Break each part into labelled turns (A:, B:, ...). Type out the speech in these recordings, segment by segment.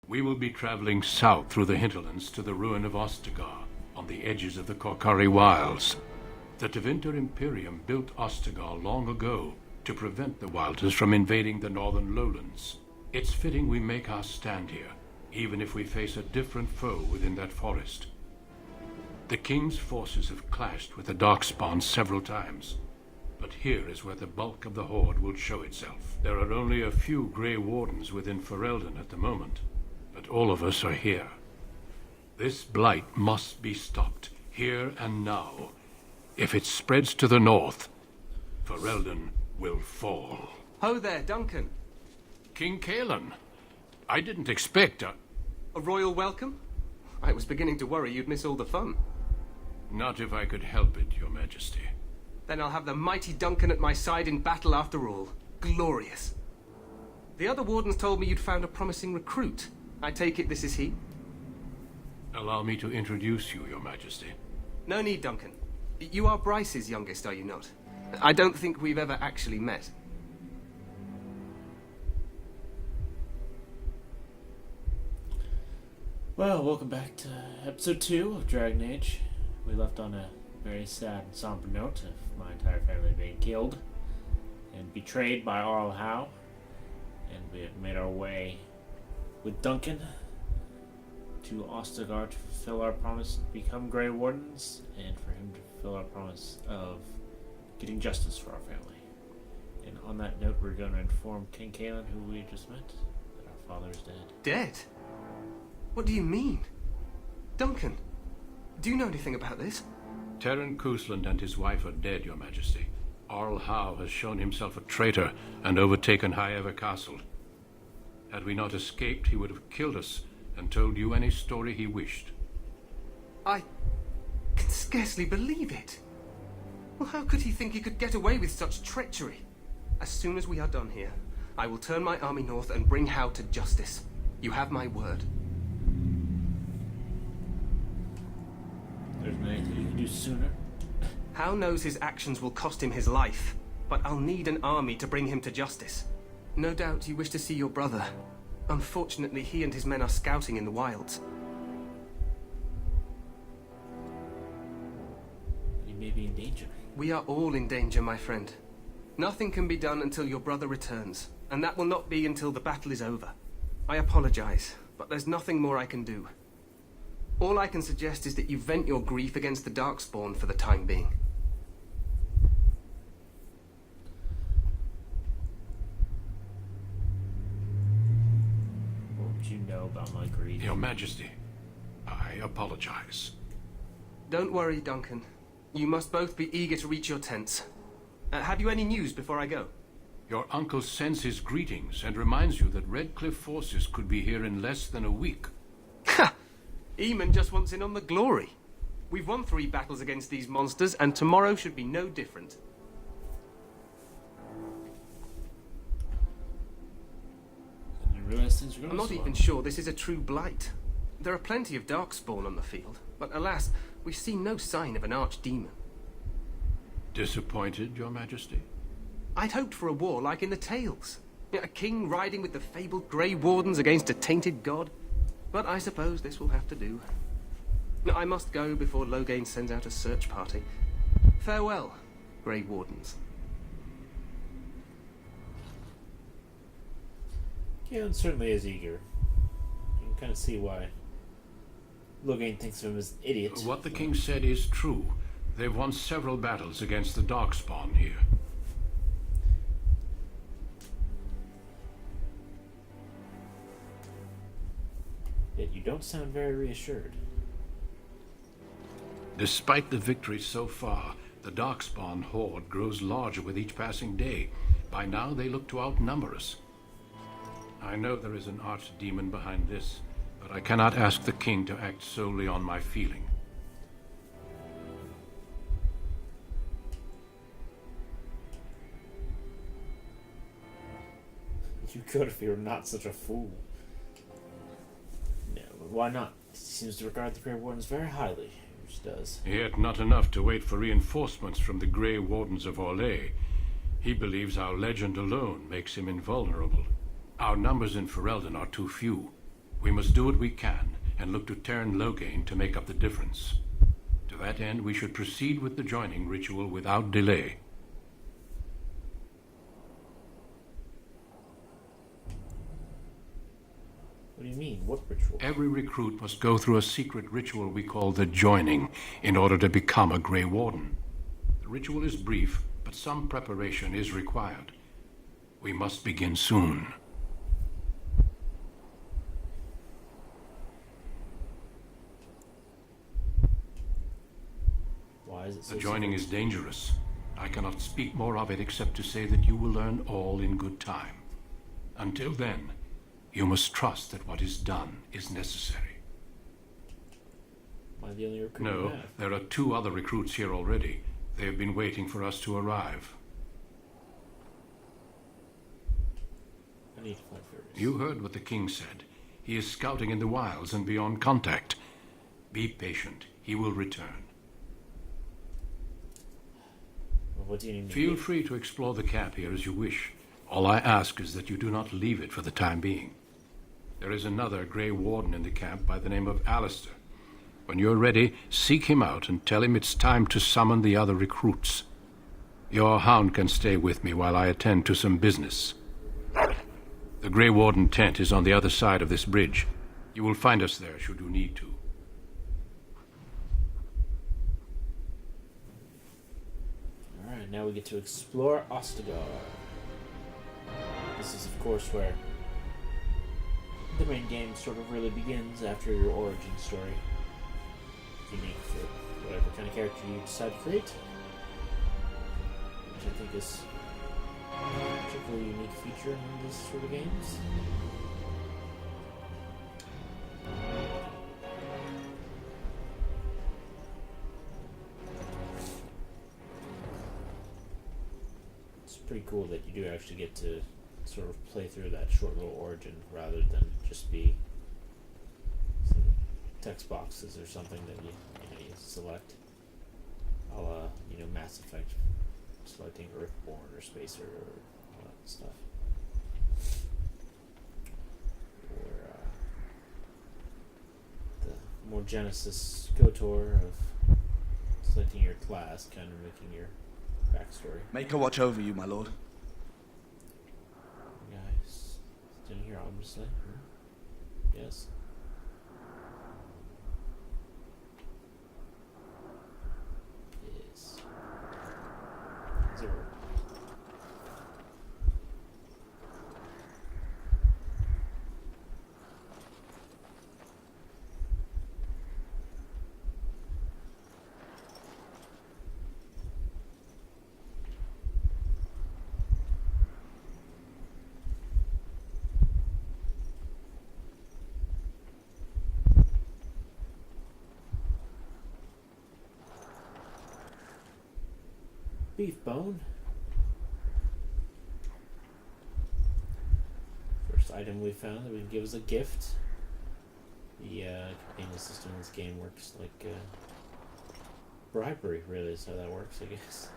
A: We will be traveling south through the hinterlands to the ruin of Ostagar, on the edges of the Korkari Wilds. The Tevinter Imperium built Ostagar long ago to prevent the Wilders from invading the northern lowlands. It's fitting we make our stand here, even if we face a different foe within that forest. The King's forces have clashed with the Darkspawn several times, but here is where the bulk of the Horde will show itself. There are only a few Gray Wardens within Ferelden at the moment, but all of us are here. This blight must be stopped, here and now. If it spreads to the north, Ferelden will fall.
B: Ho there, Duncan.
A: King Kaelan, I didn't expect
B: A royal welcome? I was beginning to worry you'd miss all the fun.
A: Not if I could help it, Your Majesty.
B: Then I'll have the mighty Duncan at my side in battle after all. Glorious. The other wardens told me you'd found a promising recruit. I take it this is he?
A: Allow me to introduce you, Your Majesty.
B: No need, Duncan. You are Bryce's youngest, are you not? I don't think we've ever actually met.
C: Well, welcome back to episode 2 of Dragon Age. We left on a very sad and somber note of my entire family being killed and betrayed by Arl Howe. And we have made our way with Duncan to Ostagar to fulfill our promise to become Gray Wardens, and for him to fulfill our promise of getting justice for our family. And on that note, we're going to inform King Kaelan, who we just met, that our father is dead.
B: Dead? What do you mean? Duncan, do you know anything about this?
A: Terran Koosland and his wife are dead, Your Majesty. Arl Howe has shown himself a traitor and overtaken High Ever Castle. Had we not escaped, he would have killed us and told you any story he wished.
B: I can scarcely believe it. Well, how could he think he could get away with such treachery? As soon as we are done here, I will turn my army north and bring Howe to justice. You have my word.
C: There's anything you can do sooner?
B: Howe knows his actions will cost him his life, but I'll need an army to bring him to justice. No doubt you wish to see your brother. Unfortunately, he and his men are scouting in the wilds.
C: He may be in danger.
B: We are all in danger, my friend. Nothing can be done until your brother returns, and that will not be until the battle is over. I apologize, but there's nothing more I can do. All I can suggest is that you vent your grief against the Darkspawn for the time being.
C: What would you know about my grief?
A: Your Majesty, I apologize.
B: Don't worry, Duncan. You must both be eager to reach your tents. Have you any news before I go?
A: Your uncle sends his greetings and reminds you that Redcliffe forces could be here in less than a week.
B: Ha! Eamon just wants in on the glory. We've won 3 battles against these monsters, and tomorrow should be no different.
C: I didn't realize things were going
B: I'm not
C: so
B: even
C: well.
B: sure this is a true blight. There are plenty of Darkspawn on the field, but alas, we've seen no sign of an archdemon.
A: Disappointed, Your Majesty?
B: I'd hoped for a war like in the tales. A king riding with the fabled Gray Wardens against a tainted god. But I suppose this will have to do. I must go before Loghain sends out a search party. Farewell, Gray Wardens.
C: Kaelan certainly is eager. You can kind of see why Loghain thinks of him as an idiot.
A: What the king said is true. They've won several battles against the Darkspawn here.
C: Yet you don't sound very reassured.
A: Despite the victories so far, the Darkspawn horde grows larger with each passing day. By now, they look to outnumber us. I know there is an archdemon behind this, but I cannot ask the king to act solely on my feeling.
C: You could if you were not such a fool. No, but why not? He seems to regard the Grey Wardens very highly, which does.
A: Yet not enough to wait for reinforcements from the Gray Wardens of Orlais. He believes our legend alone makes him invulnerable. Our numbers in Ferelden are too few. We must do what we can and look to turn Loghain to make up the difference. To that end, we should proceed with the joining ritual without delay.
C: What do you mean? What ritual?
A: Every recruit must go through a secret ritual we call the joining in order to become a Gray Warden. The ritual is brief, but some preparation is required. We must begin soon.
C: Why is it so
A: The joining
C: secret?
A: is dangerous. I cannot speak more of it except to say that you will learn all in good time. Until then, you must trust that what is done is necessary.
C: Am I the only recruit
A: No,
C: you have?
A: there are 2 other recruits here already. They have been waiting for us to arrive.
C: I need to find Fergus.
A: You heard what the king said. He is scouting in the wilds and beyond contact. Be patient. He will return.
C: Well, what do you need me to
A: Feel
C: do?
A: free to explore the camp here as you wish. All I ask is that you do not leave it for the time being. There is another Gray Warden in the camp by the name of Alistair. When you're ready, seek him out and tell him it's time to summon the other recruits. Your hound can stay with me while I attend to some business. The Gray Warden tent is on the other side of this bridge. You will find us there should you need to.
C: Alright, now we get to explore Ostagar. This is, of course, where the main game sort of really begins after your origin story. Unique for whatever kind of character you decide to create. Which I think is a particularly unique feature in these sort of games. It's pretty cool that you do actually get to sort of play through that short little origin rather than just be some text boxes or something that you select. A la, Mass Effect, selecting Earthborn or Spacer or all that stuff. Or the more Genesis KOTOR of selecting your class, kind of making your backstory.
D: Make her watch over you, my lord.
C: Guys, sitting here ominously. Yes. Yes. Zero. Beef bone. First item we found that we can give as a gift. The companion system in this game works like bribery, really, is how that works, I guess.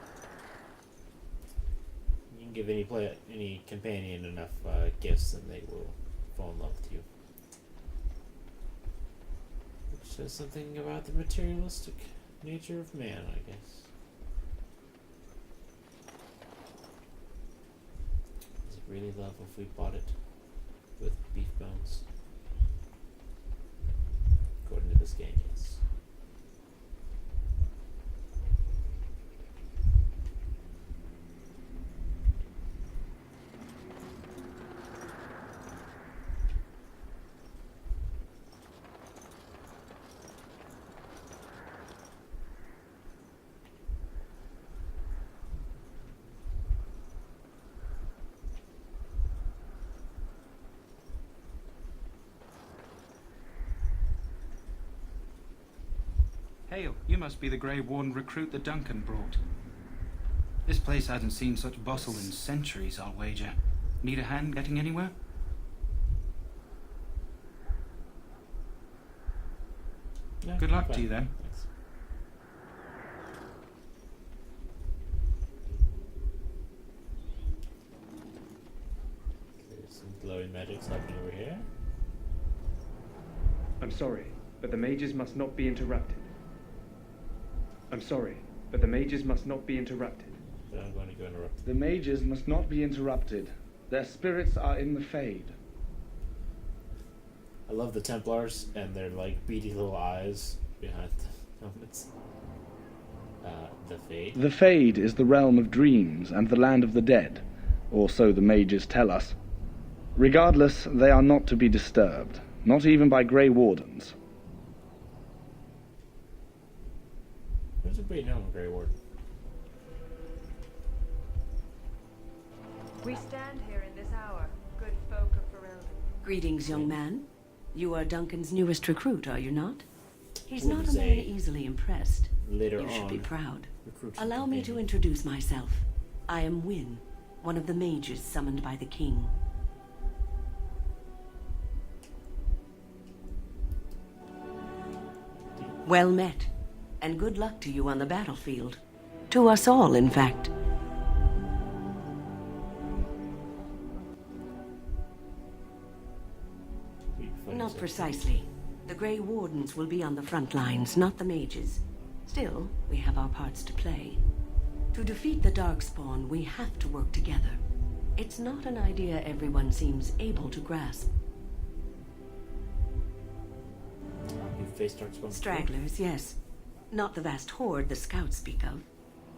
C: You can give any companion enough gifts and they will fall in love with you. Which says something about the materialistic nature of man, I guess. Really love if we bought it with beef bones. According to this game, yes.
E: Hail, you must be the Grey Warden recruit that Duncan brought. This place hasn't seen such bustle in centuries, I'll wager. Need a hand getting anywhere?
C: Yeah,
E: Good luck
C: fine.
E: to you then.
C: Thanks. There's some glowing magics happening over here.
D: I'm sorry, but the mages must not be interrupted. I'm sorry, but the mages must not be interrupted.
C: Then I'm going to go interrupt.
F: The mages must not be interrupted. Their spirits are in the Fade.
C: I love the Templars and their like beady little eyes behind the helmets. The Fade.
F: The Fade is the realm of dreams and the land of the dead, or so the mages tell us. Regardless, they are not to be disturbed, not even by Gray Wardens.
C: Where's everybody know Gray Warden?
G: We stand here in this hour, good folk of Ferelden.
H: Greetings, young man. You are Duncan's newest recruit, are you not? He's
C: What
H: not a
C: is
H: man
C: a-
H: easily impressed.
C: Later
H: You should
C: on,
H: be proud.
C: recruits
H: Allow me to
C: companion.
H: introduce myself. I am Wynne, one of the mages summoned by the king. Well met, and good luck to you on the battlefield. To us all, in fact. Not precisely. The Gray Wardens will be on the front lines, not the mages. Still, we have our parts to play. To defeat the Darkspawn, we have to work together. It's not an idea everyone seems able to grasp.
C: You face Darkspawn.
H: Stragglers, yes. Not the vast horde the scouts speak of.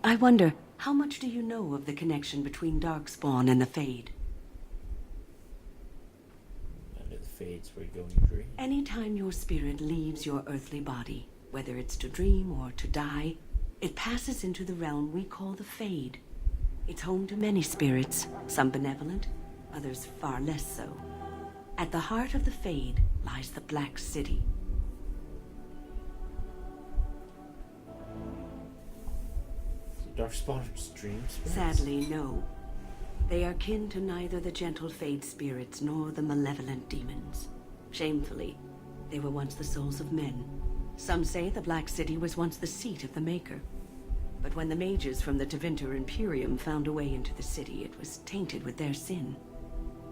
H: I wonder, how much do you know of the connection between Darkspawn and the Fade?
C: Under the Fades where you go and you dream.
H: Anytime your spirit leaves your earthly body, whether it's to dream or to die, it passes into the realm we call the Fade. It's home to many spirits, some benevolent, others far less so. At the heart of the Fade lies the Black City.
C: Darkspawn's dream spirits?
H: Sadly, no. They are kin to neither the gentle Fade spirits nor the malevolent demons. Shamefully, they were once the souls of men. Some say the Black City was once the seat of the Maker. But when the mages from the Tevinter Imperium found a way into the city, it was tainted with their sin.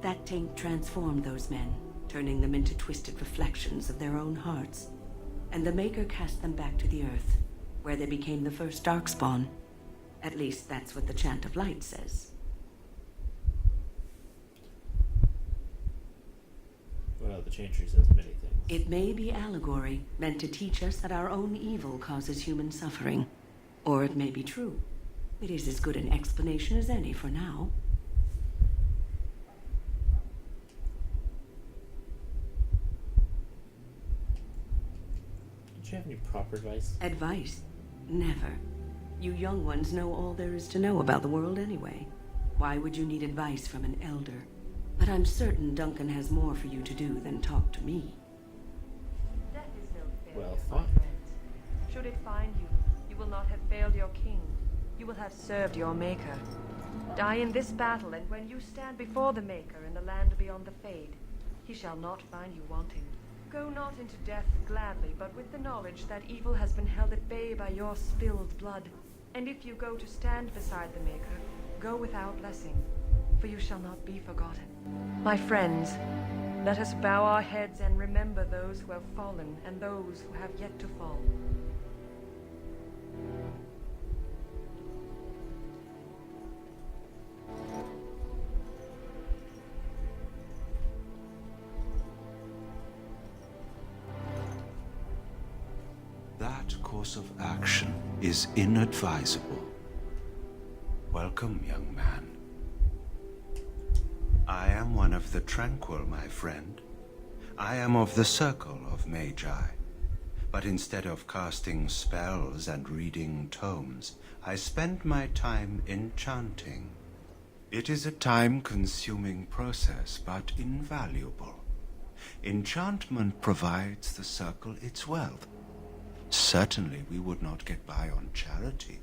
H: That taint transformed those men, turning them into twisted reflections of their own hearts. And the Maker cast them back to the Earth, where they became the first Darkspawn. At least that's what the Chant of Light says.
C: Well, the Chantry says many things.
H: It may be allegory, meant to teach us that our own evil causes human suffering. Or it may be true. It is as good an explanation as any for now.
C: Did you have any proper advice?
H: Advice? Never. You young ones know all there is to know about the world anyway. Why would you need advice from an elder? But I'm certain Duncan has more for you to do than talk to me.
G: Death is no failure,
C: Well,
G: my
C: fine.
G: friends. Should it find you, you will not have failed your king. You will have served your Maker. Die in this battle, and when you stand before the Maker in the land beyond the Fade, he shall not find you wanting. Go not into death gladly, but with the knowledge that evil has been held at bay by your spilled blood. And if you go to stand beside the Maker, go without blessing, for you shall not be forgotten. My friends, let us bow our heads and remember those who have fallen and those who have yet to fall.
I: That course of action is inadvisable. Welcome, young man. I am one of the tranquil, my friend. I am of the circle of Magi. But instead of casting spells and reading tomes, I spend my time enchanting. It is a time-consuming process, but invaluable. Enchantment provides the circle its wealth. Certainly we would not get by on charity.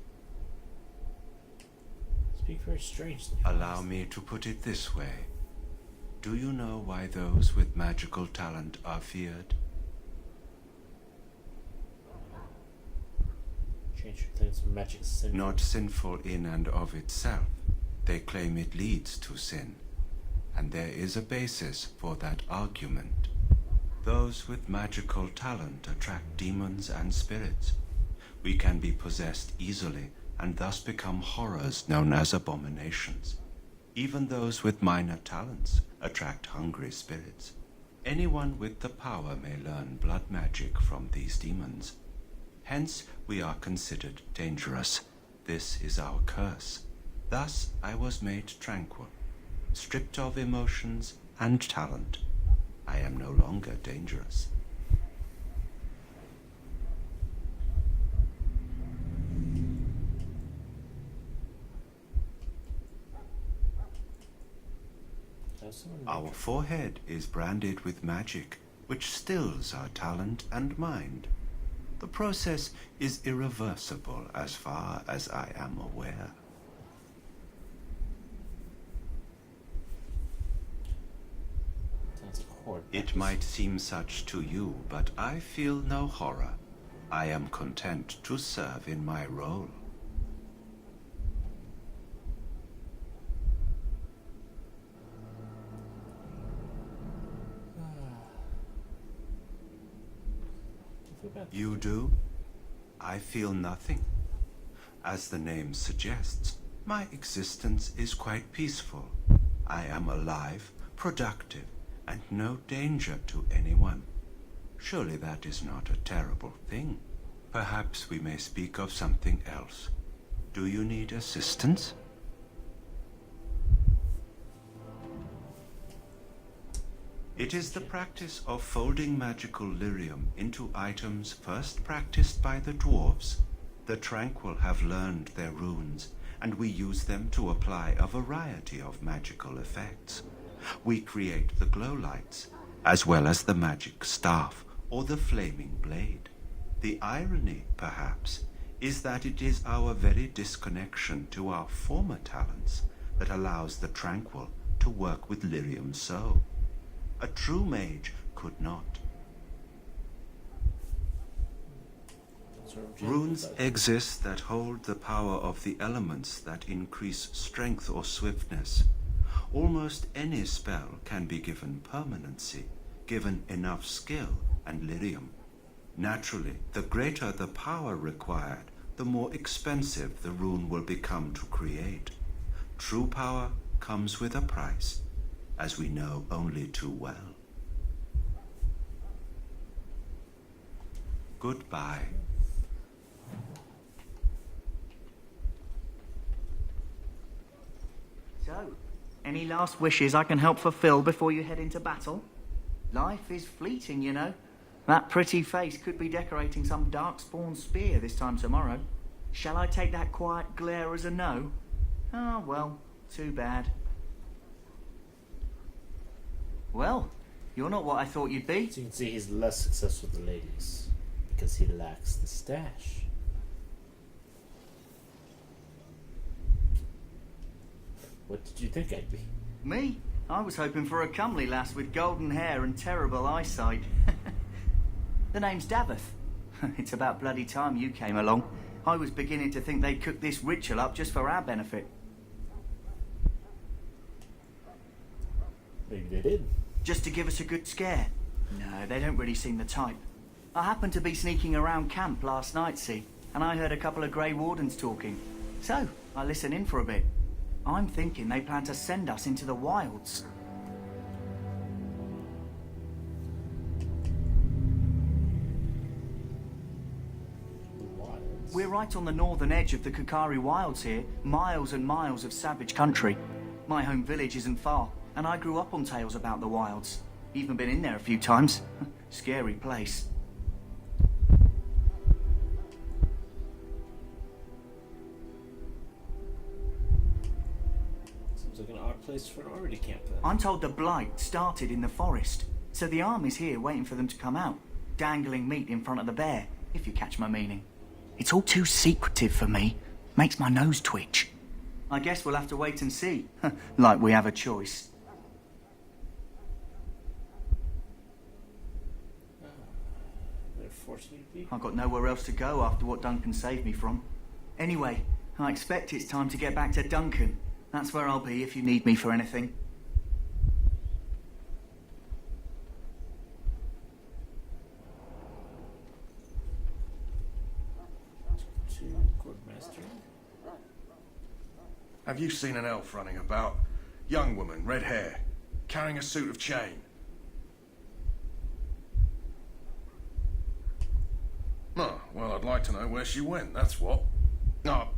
C: Speak very strangely.
I: Allow me to put it this way. Do you know why those with magical talent are feared?
C: Change your things from magic sin.
I: Not sinful in and of itself. They claim it leads to sin. And there is a basis for that argument. Those with magical talent attract demons and spirits. We can be possessed easily and thus become horrors known as abominations. Even those with minor talents attract hungry spirits. Anyone with the power may learn blood magic from these demons. Hence, we are considered dangerous. This is our curse. Thus, I was made tranquil, stripped of emotions and talent. I am no longer dangerous. Our forehead is branded with magic, which stills our talent and mind. The process is irreversible as far as I am aware.
C: Sounds like horror.
I: It might seem such to you, but I feel no horror. I am content to serve in my role. You do? I feel nothing. As the name suggests, my existence is quite peaceful. I am alive, productive, and no danger to anyone. Surely that is not a terrible thing. Perhaps we may speak of something else. Do you need assistance? It is the practice of folding magical lyrium into items first practiced by the dwarves. The Tranquil have learned their runes, and we use them to apply a variety of magical effects. We create the glow lights, as well as the magic staff or the flaming blade. The irony, perhaps, is that it is our very disconnection to our former talents that allows the Tranquil to work with lyrium so. A true mage could not. Runes exist that hold the power of the elements that increase strength or swiftness. Almost any spell can be given permanency, given enough skill and lyrium. Naturally, the greater the power required, the more expensive the rune will become to create. True power comes with a price, as we know only too well. Goodbye.
J: So, any last wishes I can help fulfill before you head into battle? Life is fleeting, you know. That pretty face could be decorating some darkspawn spear this time tomorrow. Shall I take that quiet glare as a no? Ah, well, too bad. Well, you're not what I thought you'd be.
C: So you can see he's less successful with the ladies because he lacks the stash. What did you think I'd be?
J: Me? I was hoping for a comely lass with golden hair and terrible eyesight. The name's Daveth. It's about bloody time you came along. I was beginning to think they'd cooked this ritual up just for our benefit.
C: Maybe they did.
J: Just to give us a good scare. No, they don't really seem the type. I happened to be sneaking around camp last night, see, and I heard a couple of Gray Wardens talking. So, I listened in for a bit. I'm thinking they plan to send us into the wilds. We're right on the northern edge of the Koolaid wilds here, miles and miles of savage country. My home village isn't far, and I grew up on tales about the wilds. Even been in there a few times. Scary place.
C: Seems like an odd place for an army to camp then.
J: I'm told the blight started in the forest, so the army's here waiting for them to come out, dangling meat in front of the bear, if you catch my meaning. It's all too secretive for me. Makes my nose twitch. I guess we'll have to wait and see. Like we have a choice. I've got nowhere else to go after what Duncan saved me from. Anyway, I expect it's time to get back to Duncan. That's where I'll be if you need me for anything.
K: Have you seen an elf running about? Young woman, red hair, carrying a suit of chain. Oh, well, I'd like to know where she went, that's what. Oh,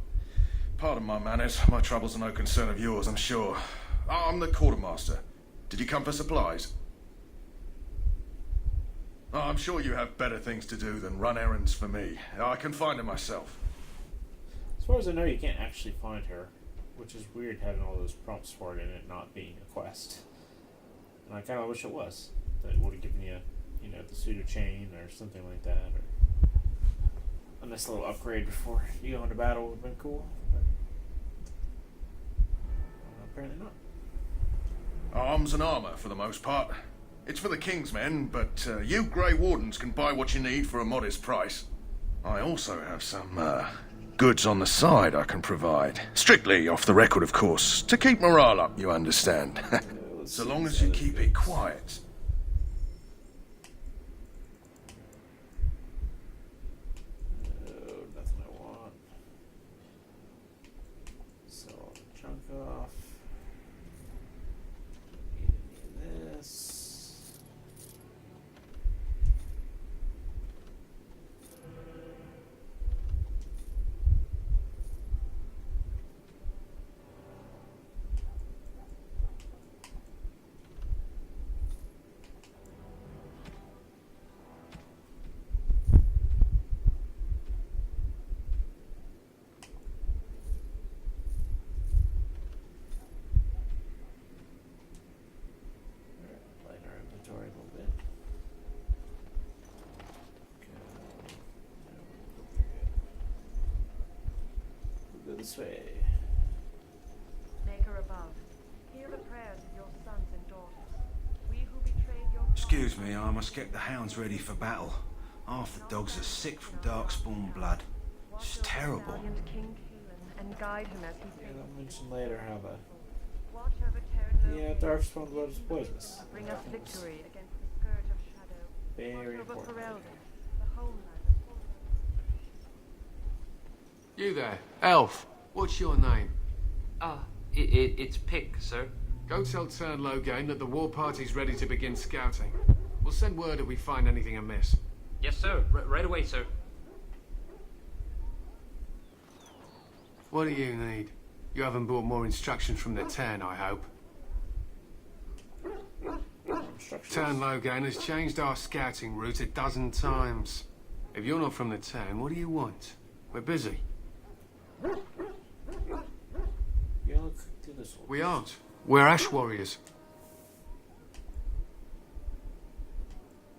K: pardon my manners. My troubles are no concern of yours, I'm sure. Oh, I'm the quartermaster. Did you come for supplies? Oh, I'm sure you have better things to do than run errands for me. I can find her myself.
C: As far as I know, you can't actually find her, which is weird having all those prompts for it and it not being a quest. And I kind of wish it was. That would have given you, the pseudo chain or something like that, or a nice little upgrade before you go into battle would have been cool. But apparently not.
K: Arms and armor, for the most part. It's for the King's men, but you Grey Wardens can buy what you need for a modest price. I also have some goods on the side I can provide. Strictly off the record, of course. To keep morale up, you understand. So long as you keep it quiet.
C: Nothing I want. Sell all the junk off. Need any of this. Lighten our inventory a little bit. We'll go this way.
G: Maker above, hear the prayers of your sons and daughters. We who betrayed your
I: Excuse me, I must get the hounds ready for battle. Half the dogs are sick from darkspawn blood. It's terrible.
G: King Koolaid and guide him as he
C: Yeah,
G: fails.
C: I'll mention later how the
G: Watch over Terran
C: darkspawn blood is poisonous.
G: Bring us victory against the scourge of shadow.
C: Very
G: Watch over
C: important.
G: Koolaid, the homeland of Koolaid.
L: You there, elf. What's your name?
M: It's Pick, sir.
L: Go tell Turn Logain that the war party's ready to begin scouting. We'll send word if we find anything amiss.
M: Yes, sir. Right away, sir.
L: What do you need? You haven't brought more instructions from the Turn, I hope. Turn Logain has changed our scouting route a dozen times. If you're not from the Turn, what do you want? We're busy.
C: You look through this one.
L: We aren't. We're Ash Warriors.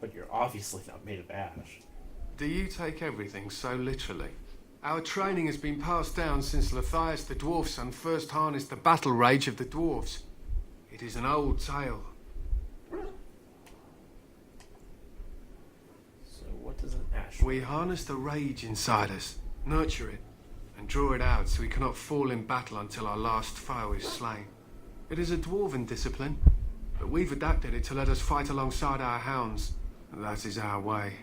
C: But you're obviously not made of ash.
L: Do you take everything so literally? Our training has been passed down since Lathias the Dwarf Son first harnessed the battle rage of the dwarves. It is an old tale.
C: So what does an ash?
L: We harness the rage inside us, nurture it, and draw it out so we cannot fall in battle until our last foe is slain. It is a dwarven discipline, but we've adapted it to let us fight alongside our hounds. That is our way.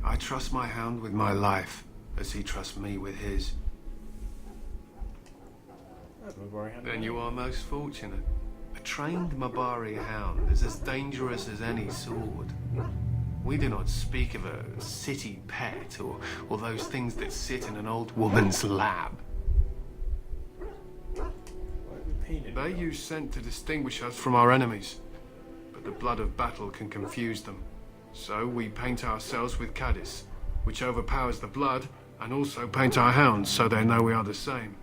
L: I trust my hound with my life, as he trusts me with his. Then you are most fortunate. A trained Mabari hound is as dangerous as any sword. We do not speak of a city pet or those things that sit in an old woman's lap. They use scent to distinguish us from our enemies, but the blood of battle can confuse them. So we paint ourselves with caddis, which overpowers the blood, and also paint our hounds so they know we are the same.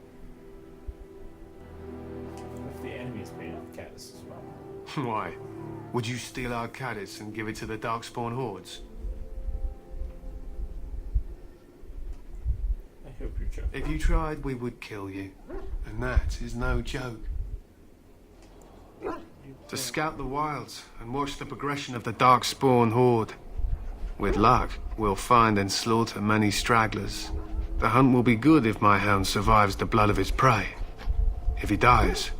C: What if the enemy is made of caddis as well?
L: Why? Would you steal our caddis and give it to the Darkspawn hordes?
C: I hope you're joking.
L: If you tried, we would kill you. And that is no joke. To scout the wilds and watch the progression of the Darkspawn horde. With luck, we'll find and slaughter many stragglers. The hunt will be good if my hound survives the blood of his prey. If he dies,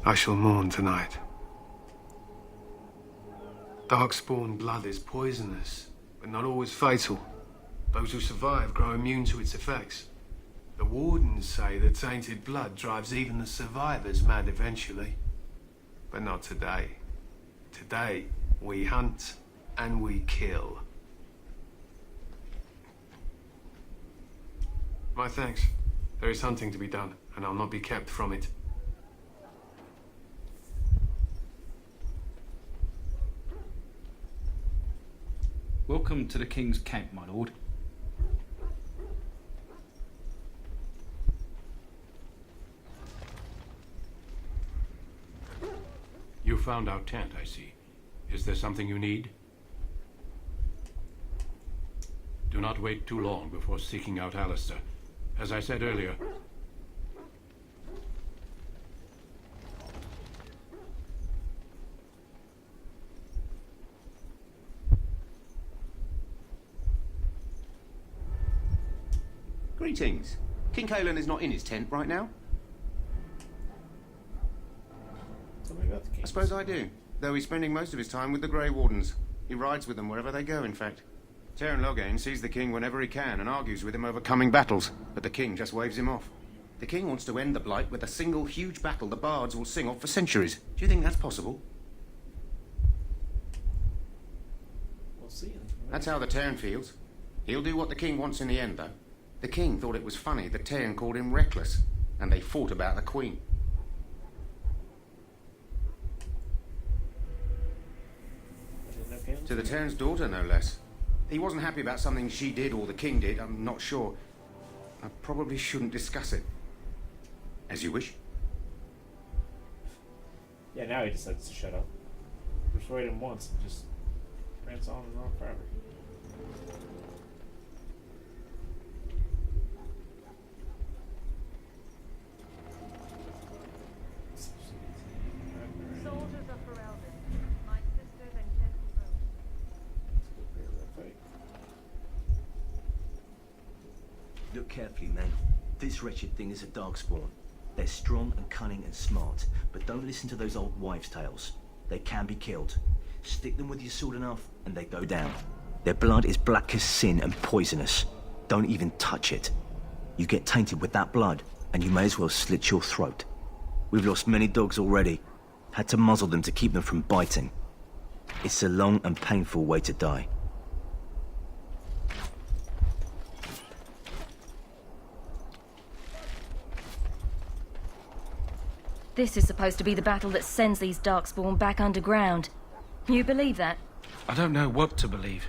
L: I shall mourn tonight. Darkspawn blood is poisonous, but not always fatal. Those who survive grow immune to its effects. The Wardens say the tainted blood drives even the survivors mad eventually. But not today. Today, we hunt and we kill. My thanks. There is hunting to be done, and I'll not be kept from it.
E: Welcome to the King's Camp, my lord.
A: You found our tent, I see. Is there something you need? Do not wait too long before seeking out Alistair. As I said earlier,
N: Greetings. King Koolaid is not in his tent right now.
C: Tell me about the king.
N: I suppose I do, though he's spending most of his time with the Gray Wardens. He rides with them wherever they go, in fact. Teyrn Loghain sees the king whenever he can and argues with him over coming battles, but the king just waves him off. The king wants to end the Blight with a single huge battle the bards will sing of for centuries. Do you think that's possible?
C: We'll see.
N: That's how the Teyrn feels. He'll do what the king wants in the end, though. The king thought it was funny that Teyrn called him reckless, and they fought about the queen. To the Teyrn's daughter, no less. He wasn't happy about something she did or the king did, I'm not sure. I probably shouldn't discuss it. As you wish.
C: Yeah, now he decides to shut up. Persuade him once and just rants on and on forever.
G: Soldiers of Ferelden, my sisters and gentle foes.
O: Look carefully, man. This wretched thing is a darkspawn. They're strong and cunning and smart, but don't listen to those old wives' tales. They can be killed. Stick them with your sword enough, and they go down. Their blood is black as sin and poisonous. Don't even touch it. You get tainted with that blood, and you may as well slit your throat. We've lost many dogs already. Had to muzzle them to keep them from biting. It's a long and painful way to die.
P: This is supposed to be the battle that sends these Darkspawn back underground. You believe that?
E: I don't know what to believe.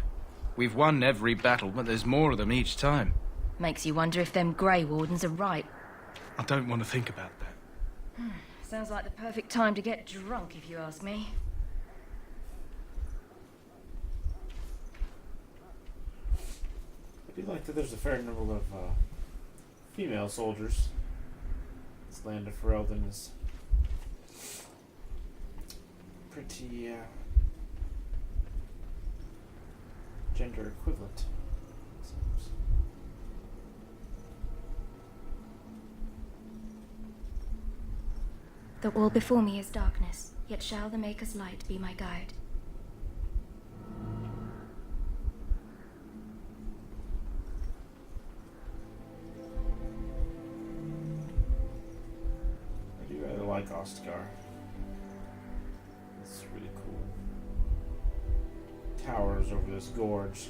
E: We've won every battle, but there's more of them each time.
P: Makes you wonder if them Grey Wardens are right.
E: I don't want to think about that.
P: Sounds like the perfect time to get drunk, if you ask me.
C: I do like that there's a fair number of female soldiers. This land of Ferelden is pretty gender equivalent. It seems.
Q: The wall before me is darkness, yet shall the Maker's light be my guide.
C: I do rather like Ostagar. It's really cool. Towers over this gorge. It's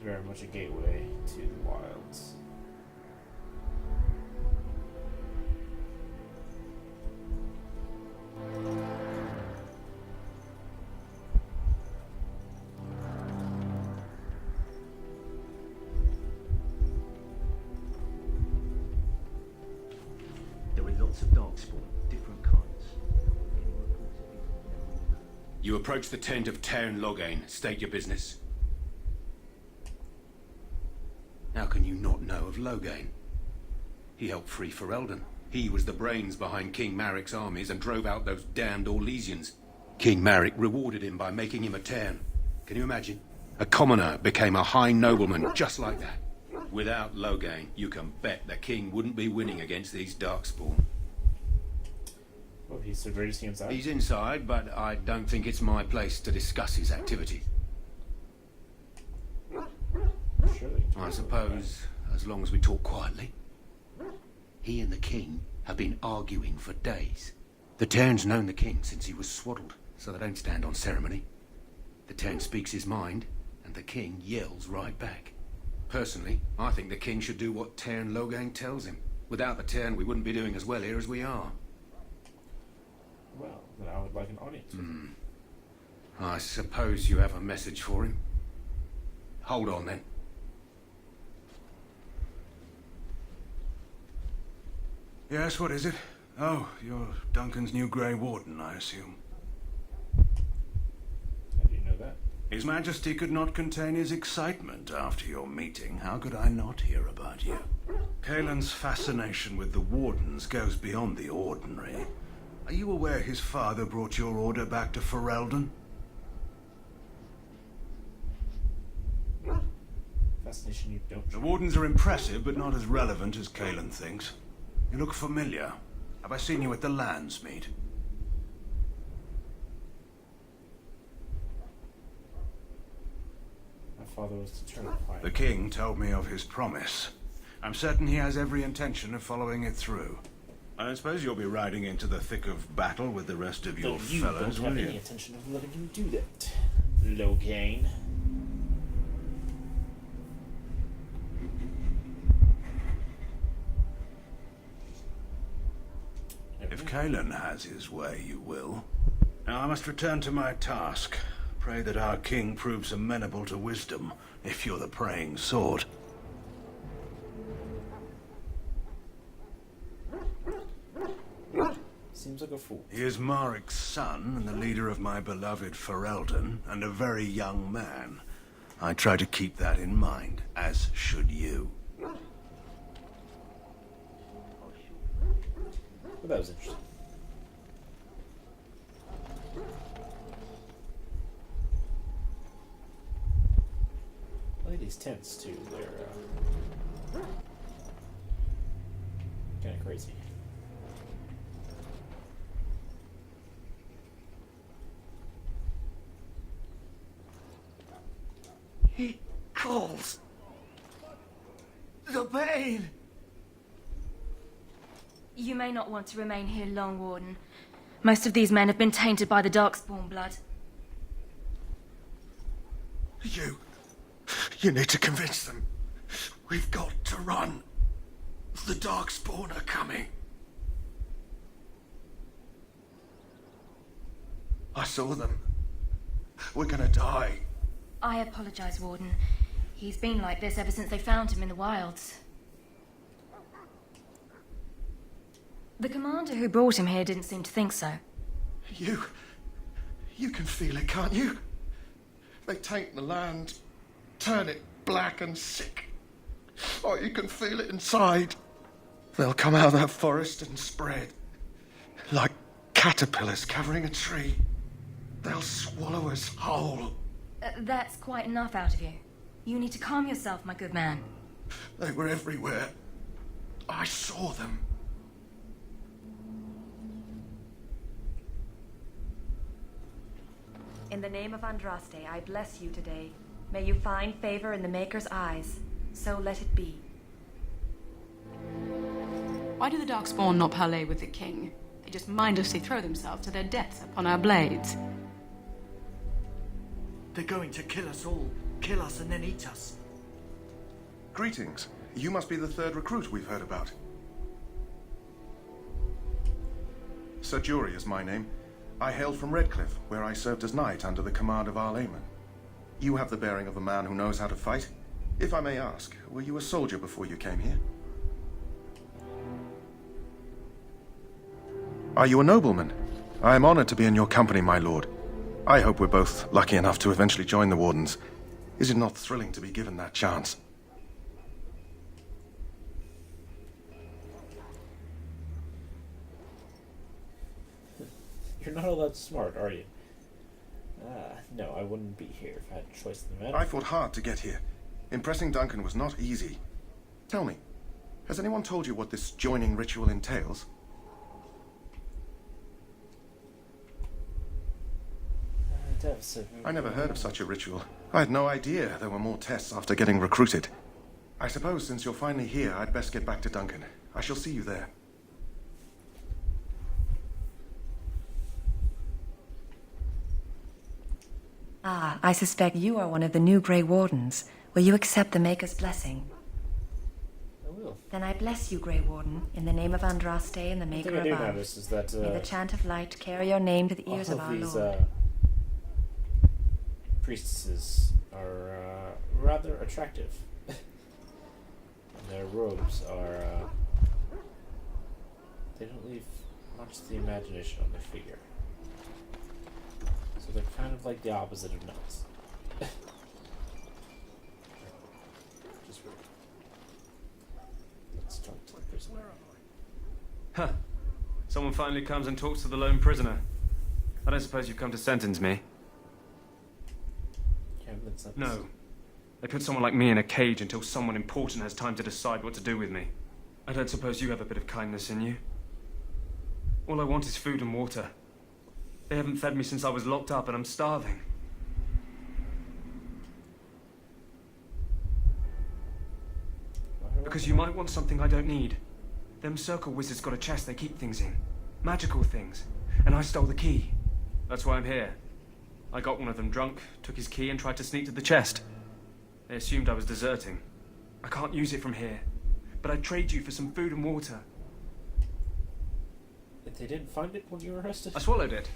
C: very much a gateway to the wilds.
O: There are lots of darkspawn, different kinds.
I: You approach the tent of Teyrn Loghain. State your business. How can you not know of Loghain? He helped free Ferelden. He was the brains behind King Maric's armies and drove out those damned Orlesians. King Maric rewarded him by making him a Teyrn. Can you imagine? A commoner became a high nobleman just like that. Without Loghain, you can bet the king wouldn't be winning against these Darkspawn.
C: Well, he's the greatest inside.
I: He's inside, but I don't think it's my place to discuss his activities.
C: Surely.
I: I suppose as long as we talk quietly. He and the king have been arguing for days. The Tern's known the king since he was swaddled, so they don't stand on ceremony. The Tern speaks his mind, and the king yells right back. Personally, I think the king should do what Tern Logain tells him. Without the Tern, we wouldn't be doing as well here as we are.
C: Well, then I would like an audience.
I: I suppose you have a message for him. Hold on, then.
K: Yes, what is it? Oh, you're Duncan's new Grey Warden, I assume.
C: How do you know that?
K: His Majesty could not contain his excitement after your meeting. How could I not hear about you? Kaelin's fascination with the Wardens goes beyond the ordinary. Are you aware his father brought your order back to Ferelden?
C: Fascination you don't.
K: The Wardens are impressive, but not as relevant as Kaelin thinks. You look familiar. Have I seen you at the Lands meet?
C: My father was determined.
K: The king told me of his promise. I'm certain he has every intention of following it through. I don't suppose you'll be riding into the thick of battle with the rest of your
C: You
K: fellows,
C: don't
K: will
C: have
K: you?
C: any intention of letting him do that, Logain.
K: If Kaelin has his way, you will. Now I must return to my task. Pray that our king proves amenable to wisdom, if you're the praying sort.
C: Seems like a fool.
K: He is Marik's son, and the leader of my beloved Ferelden, and a very young man. I try to keep that in mind, as should you.
C: Well, that was interesting. I like these tents too. They're kind of crazy.
J: He calls. The pain!
P: You may not want to remain here long, Warden. Most of these men have been tainted by the Darkspawn blood.
K: You need to convince them. We've got to run. The Darkspawn are coming. I saw them. We're gonna die.
P: I apologize, Warden. He's been like this ever since they found him in the wilds. The commander who brought him here didn't seem to think so.
K: You can feel it, can't you? They taint the land, turn it black and sick. Oh, you can feel it inside. They'll come out of that forest and spread. Like caterpillars covering a tree. They'll swallow us whole.
P: That's quite enough out of you. You need to calm yourself, my good man.
K: They were everywhere. I saw them.
G: In the name of Andraste, I bless you today. May you find favor in the Maker's eyes. So let it be.
R: Why do the Darkspawn not parley with the king? They just mindlessly throw themselves to their deaths upon our blades.
J: They're going to kill us all. Kill us and then eat us.
K: Greetings. You must be the third recruit we've heard about. Sir Jury is my name. I hail from Redcliffe, where I served as knight under the command of Arl Eamon. You have the bearing of a man who knows how to fight. If I may ask, were you a soldier before you came here? Are you a nobleman? I am honored to be in your company, my lord. I hope we're both lucky enough to eventually join the Wardens. Is it not thrilling to be given that chance?
C: You're not all that smart, are you? No, I wouldn't be here if I had a choice in the matter.
K: I fought hard to get here. Impressing Duncan was not easy. Tell me, has anyone told you what this joining ritual entails? I never heard of such a ritual. I had no idea there were more tests after getting recruited. I suppose since you're finally here, I'd best get back to Duncan. I shall see you there.
G: Ah, I suspect you are one of the new Gray Wardens. Will you accept the Maker's blessing?
C: I will.
G: Then I bless you, Gray Warden, in the name of Andraste and the Maker
C: I do
G: above.
C: notice is that
G: May the chant of light carry your name to the ears
C: all
G: of our
C: these
G: Lord.
C: priestesses are rather attractive. Their robes are they don't leave much to the imagination on their figure. So they're kind of like the opposite of nuts. Just weird. Let's talk to the prisoner.
D: Huh. Someone finally comes and talks to the lone prisoner. I don't suppose you've come to sentence me? No. They put someone like me in a cage until someone important has time to decide what to do with me. I don't suppose you have a bit of kindness in you? All I want is food and water. They haven't fed me since I was locked up and I'm starving. Because you might want something I don't need. Them circle wizards got a chest they keep things in. Magical things. And I stole the key. That's why I'm here. I got one of them drunk, took his key and tried to sneak to the chest. They assumed I was deserting. I can't use it from here. But I'd trade you for some food and water.
C: If they didn't find it when you were arrested?
D: I swallowed it.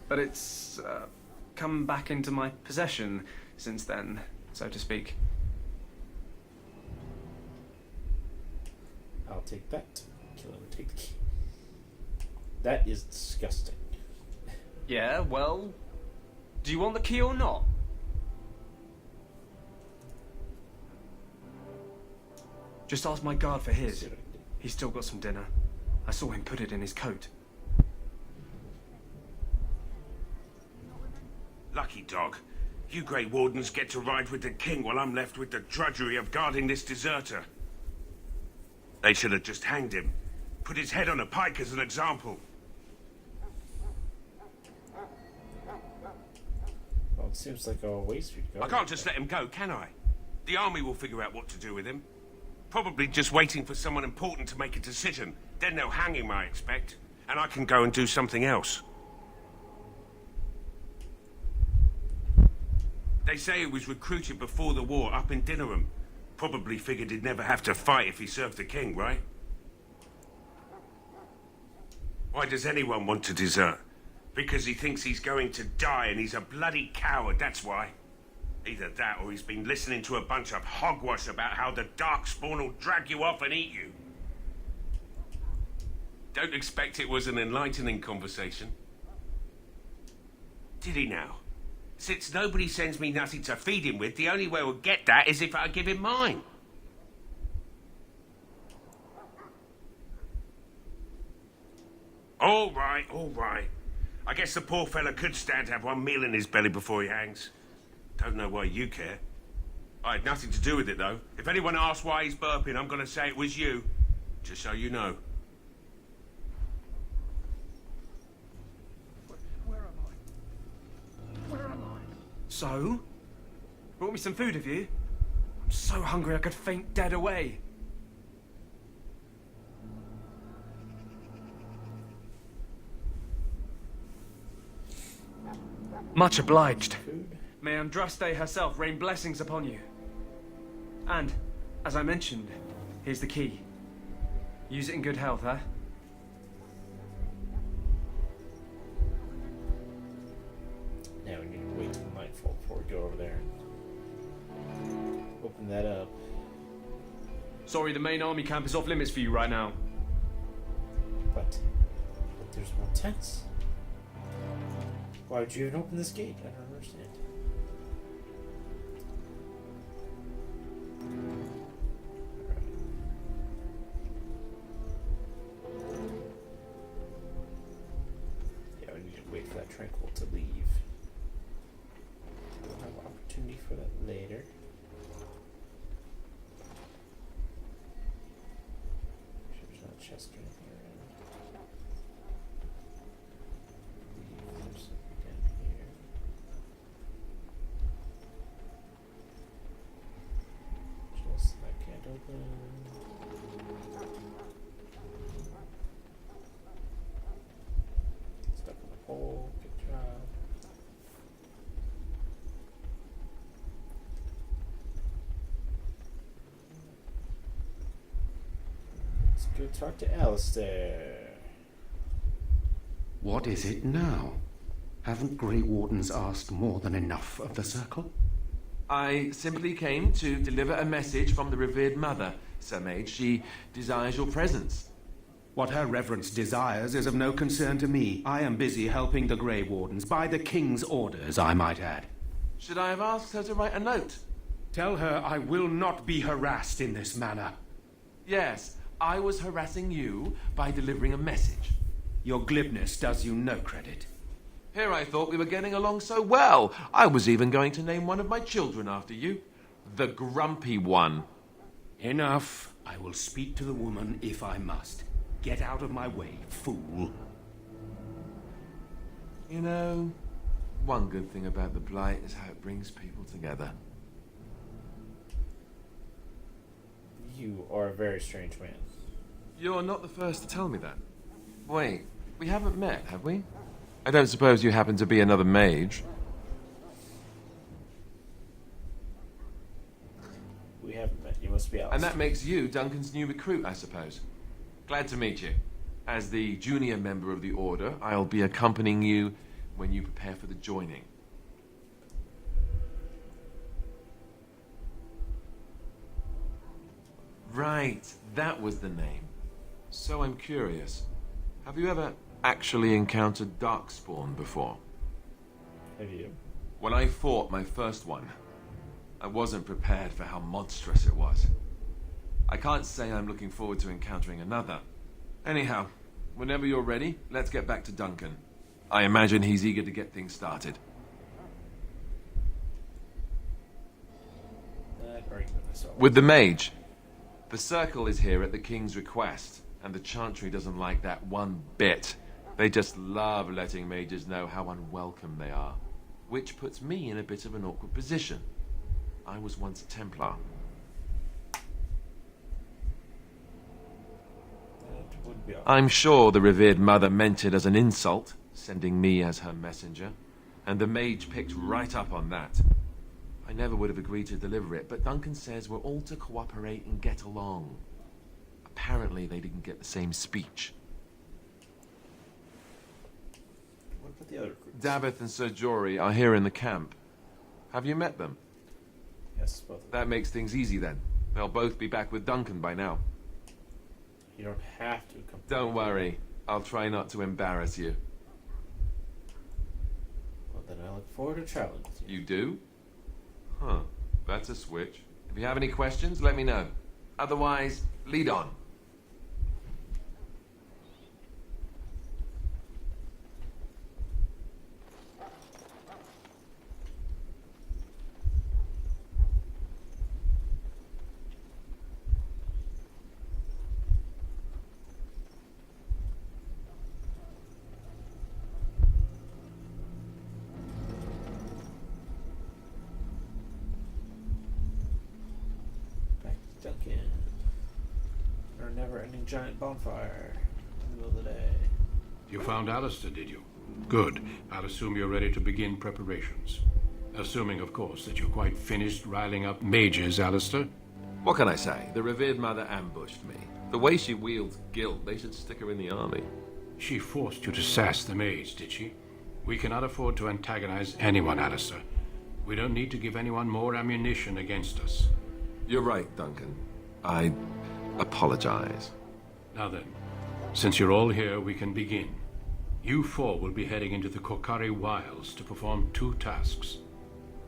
D: But it's come back into my possession since then, so to speak.
C: I'll take that. Kill him and take the key. That is disgusting.
D: Yeah, well, do you want the key or not? Just ask my guard for his. He's still got some dinner. I saw him put it in his coat.
S: Lucky dog. You Grey Wardens get to ride with the king while I'm left with the drudgery of guarding this deserter. They should have just hanged him. Put his head on a pike as an example.
C: Well, it seems like a waste we'd go.
S: I can't just let him go, can I? The army will figure out what to do with him. Probably just waiting for someone important to make a decision. Then they'll hang him, I expect. And I can go and do something else. They say he was recruited before the war up in Dinnerham. Probably figured he'd never have to fight if he served the king, right? Why does anyone want to desert? Because he thinks he's going to die and he's a bloody coward, that's why. Either that or he's been listening to a bunch of hogwash about how the Darkspawn will drag you off and eat you. Don't expect it was an enlightening conversation. Did he now? Since nobody sends me nothing to feed him with, the only way we'll get that is if I give him mine. All right, all right. I guess the poor fella could stand to have one meal in his belly before he hangs. Don't know why you care. I had nothing to do with it, though. If anyone asks why he's burping, I'm going to say it was you. Just so you know.
D: So? Brought me some food, have you? I'm so hungry I could faint dead away. Much obliged. May Andraste herself rain blessings upon you. And, as I mentioned, here's the key. Use it in good health, huh?
C: Now we need to wait till nightfall before we go over there and open that up.
D: Sorry, the main army camp is off limits for you right now.
C: But there's more tents. Why would you even open this gate? I don't understand. Yeah, we need to wait for that tranquil to leave. We'll have an opportunity for that later. Make sure there's not a chest or anything around. There's something down here. Just like go talk to Alistair.
N: What is it now? Haven't Grey Wardens asked more than enough of the Circle?
T: I simply came to deliver a message from the revered mother, Sir Mage. She desires your presence.
N: What her reverence desires is of no concern to me. I am busy helping the Grey Wardens, by the King's orders, I might add.
T: Should I have asked her to write a note?
N: Tell her I will not be harassed in this manner.
T: Yes, I was harassing you by delivering a message.
N: Your glibness does you no credit.
T: Here I thought we were getting along so well. I was even going to name one of my children after you. The Grumpy One.
N: Enough. I will speak to the woman if I must. Get out of my way, fool.
T: You know, one good thing about the Blight is how it brings people together.
C: You are a very strange man.
T: You're not the first to tell me that. Wait, we haven't met, have we? I don't suppose you happen to be another mage?
C: We haven't met. You must be Alice.
T: And that makes you Duncan's new recruit, I suppose. Glad to meet you. As the junior member of the Order, I'll be accompanying you when you prepare for the joining. Right, that was the name. So I'm curious. Have you ever actually encountered Darkspawn before?
C: Have you?
T: When I fought my first one, I wasn't prepared for how monstrous it was. I can't say I'm looking forward to encountering another. Anyhow, whenever you're ready, let's get back to Duncan. I imagine he's eager to get things started. With the mage, the Circle is here at the King's request, and the Chantry doesn't like that one bit. They just love letting mages know how unwelcome they are, which puts me in a bit of an awkward position. I was once a Templar. I'm sure the revered mother meant it as an insult, sending me as her messenger, and the mage picked right up on that. I never would have agreed to deliver it, but Duncan says we're all to cooperate and get along. Apparently they didn't get the same speech.
C: What about the other recruits?
T: Davith and Sir Jory are here in the camp. Have you met them?
C: Yes, both of them.
T: That makes things easy then. They'll both be back with Duncan by now.
C: You don't have to come.
T: Don't worry. I'll try not to embarrass you.
C: Well, then I look forward to traveling with you.
T: You do? Huh. That's a switch. If you have any questions, let me know. Otherwise, lead on.
C: Duncan. Our never-ending giant bonfire in the middle of the day.
A: You found Alistair, did you? Good. I'll assume you're ready to begin preparations. Assuming, of course, that you're quite finished riling up mages, Alistair.
T: What can I say? The revered mother ambushed me. The way she wields guilt, they should stick her in the army.
A: She forced you to sass the mage, did she? We cannot afford to antagonize anyone, Alistair. We don't need to give anyone more ammunition against us.
T: You're right, Duncan. I apologize.
A: Now then, since you're all here, we can begin. You four will be heading into the Kookari Wilds to perform 2 tasks.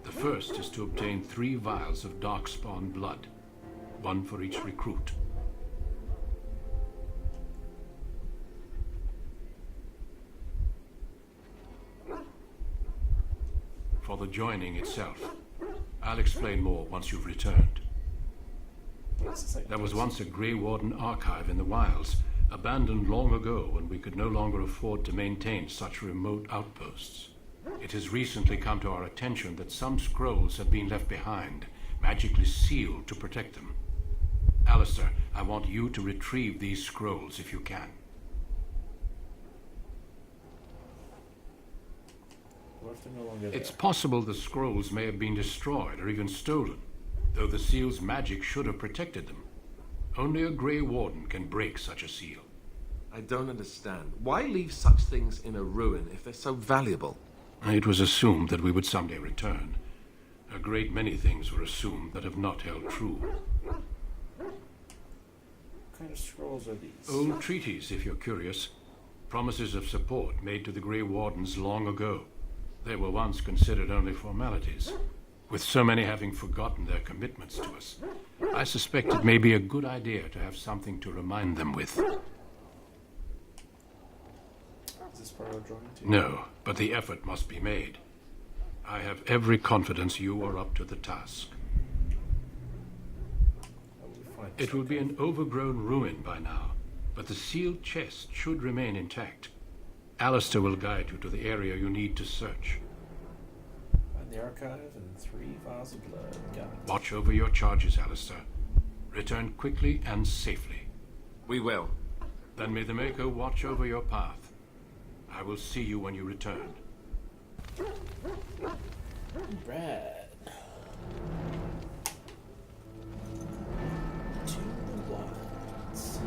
A: The first is to obtain 3 vials of Darkspawn blood, 1 for each recruit. For the joining itself, I'll explain more once you've returned. There was once a Gray Warden archive in the wilds, abandoned long ago when we could no longer afford to maintain such remote outposts. It has recently come to our attention that some scrolls have been left behind, magically sealed to protect them. Alistair, I want you to retrieve these scrolls if you can.
C: What if they're no longer
A: It's
C: there?
A: possible the scrolls may have been destroyed or even stolen, though the seal's magic should have protected them. Only a Gray Warden can break such a seal.
T: I don't understand. Why leave such things in a ruin if they're so valuable?
A: It was assumed that we would someday return. A great many things were assumed that have not held true.
C: What kind of scrolls are these?
A: Old treaties, if you're curious. Promises of support made to the Grey Wardens long ago. They were once considered only formalities. With so many having forgotten their commitments to us, I suspect it may be a good idea to have something to remind them with.
C: Is this part we're drawing to?
A: No, but the effort must be made. I have every confidence you are up to the task. It will be an overgrown ruin by now, but the sealed chest should remain intact. Alistair will guide you to the area you need to search.
C: Find the archive and 3 vials of blood. Got it.
A: Watch over your charges, Alistair. Return quickly and safely.
T: We will.
A: Then may the Maker watch over your path. I will see you when you return.
C: Brad. To the wilds.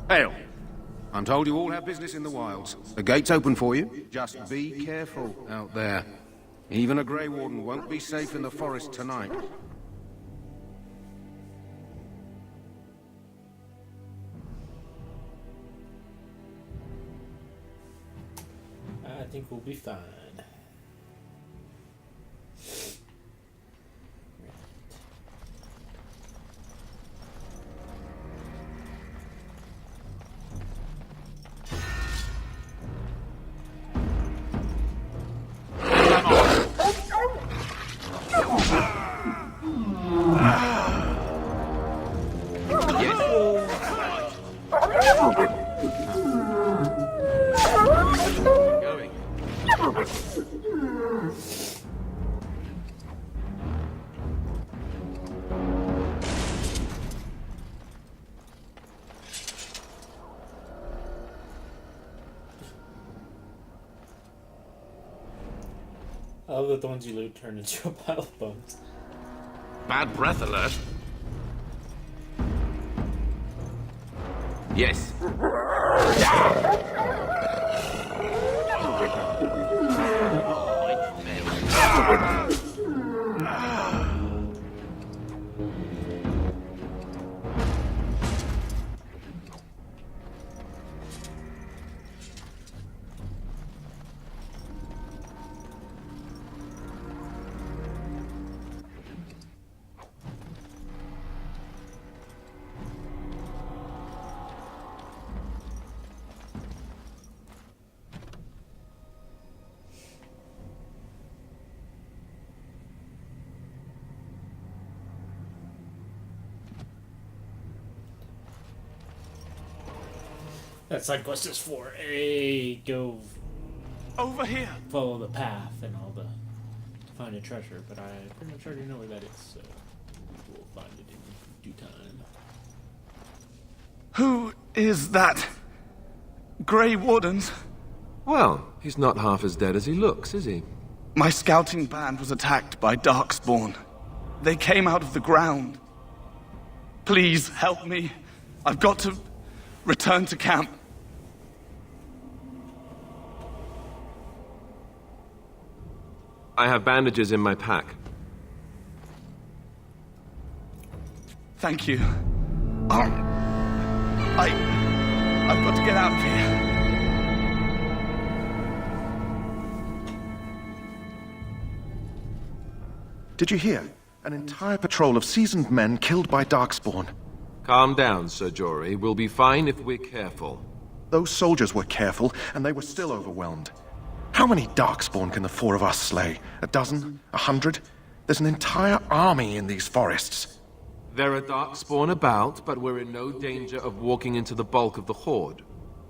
N: Hail. I'm told you all have business in the wilds. The gate's open for you. Just be careful out there. Even a Grey Warden won't be safe in the forest tonight.
C: I think we'll be fine. I love that the ones you loot turn into a pile of bones.
S: Bad breath alert. Yes.
C: That side quest is for a go
D: over here.
C: Follow the path and all the find a treasure, but I pretty much already know where that is, so we'll find it in due time.
D: Who is that? Grey Wardens?
T: Well, he's not half as dead as he looks, is he?
D: My scouting band was attacked by Darkspawn. They came out of the ground. Please help me. I've got to return to camp.
T: I have bandages in my pack.
D: Thank you. I've got to get out of here.
K: Did you hear? An entire patrol of seasoned men killed by Darkspawn.
T: Calm down, Sir Jory. We'll be fine if we're careful.
K: Those soldiers were careful, and they were still overwhelmed. How many Darkspawn can the 4 of us slay? 12? 100? There's an entire army in these forests.
T: There are Darkspawn about, but we're in no danger of walking into the bulk of the Horde.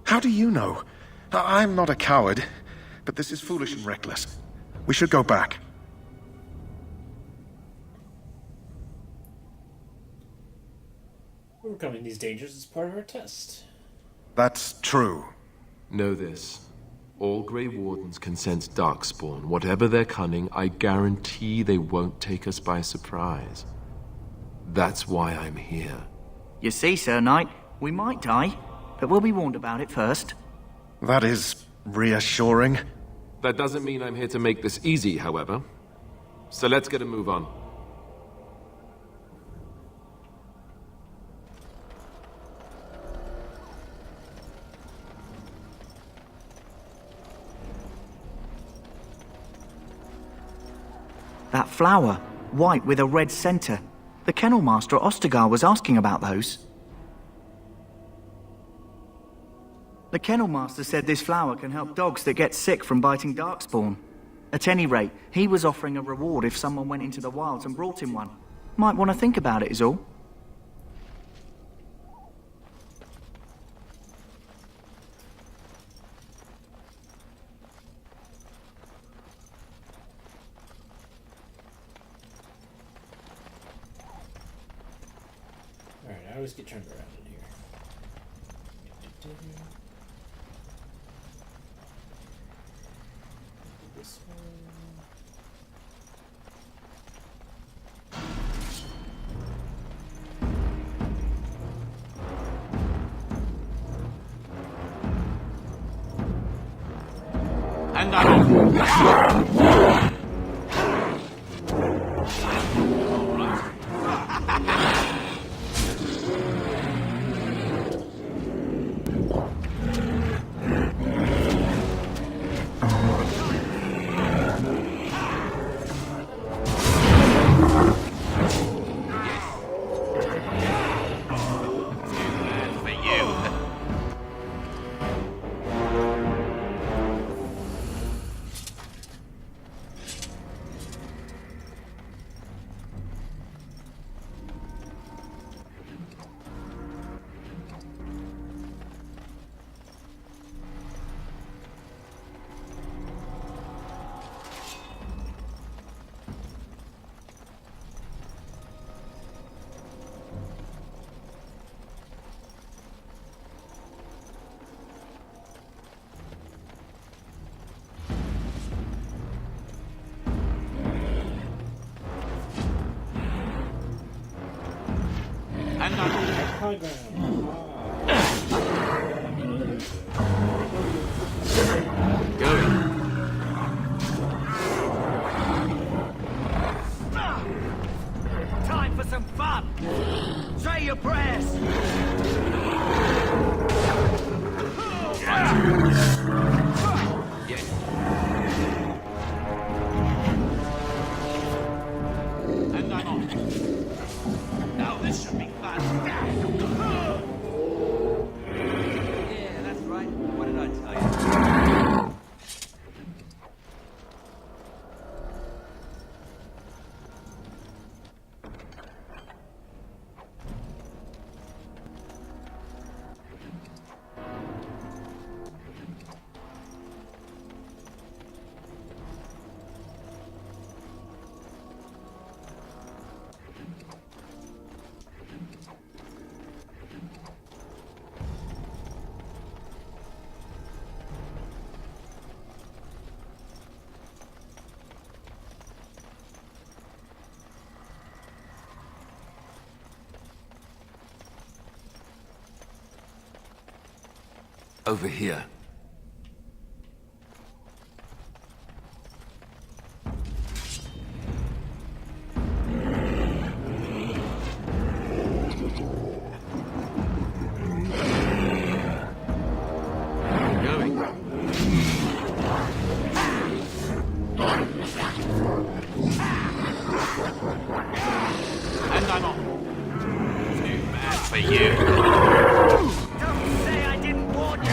K: How do you know? I'm not a coward, but this is foolish and reckless. We should go back.
C: Overcoming these dangers is part of our test.
K: That's true.
T: Know this. All Grey Wardens can sense Darkspawn. Whatever their cunning, I guarantee they won't take us by surprise. That's why I'm here.
J: You see, Sir Knight, we might die, but we'll be warned about it first.
K: That is reassuring.
T: That doesn't mean I'm here to make this easy, however. So let's get a move on.
J: That flower, white with a red centre. The kennel master at Ostagar was asking about those. The kennel master said this flower can help dogs that get sick from biting Darkspawn. At any rate, he was offering a reward if someone went into the wilds and brought him one. Might want to think about it is all.
C: Alright, I always get turned around in here. This one.
J: And I'm
C: High ground.
J: time for some fun. Say your prayers. And I'm on. Now this should be fun.
U: Yeah, that's right. What did I tell you?
T: Over here.
J: And I'm on.
U: Too bad for you.
J: Don't say I didn't warn you.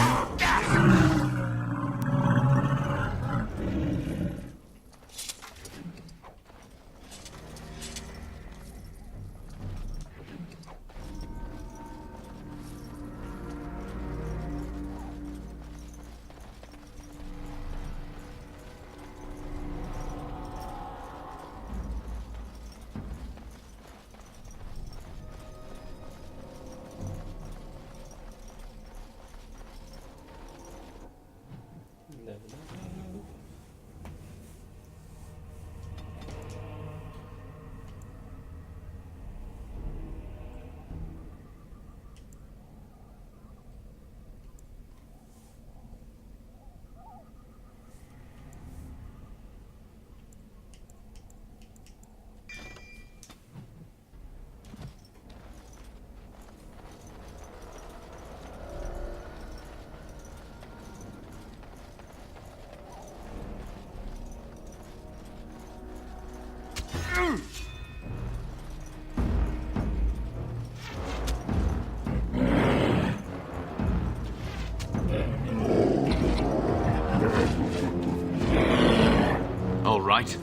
B: right?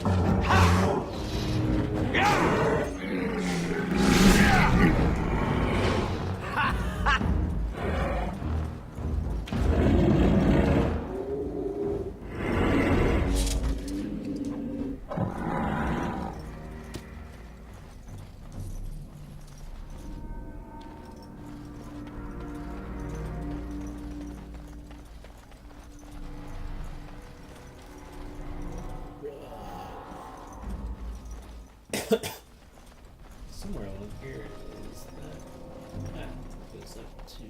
C: Somewhere along here is that path that goes up to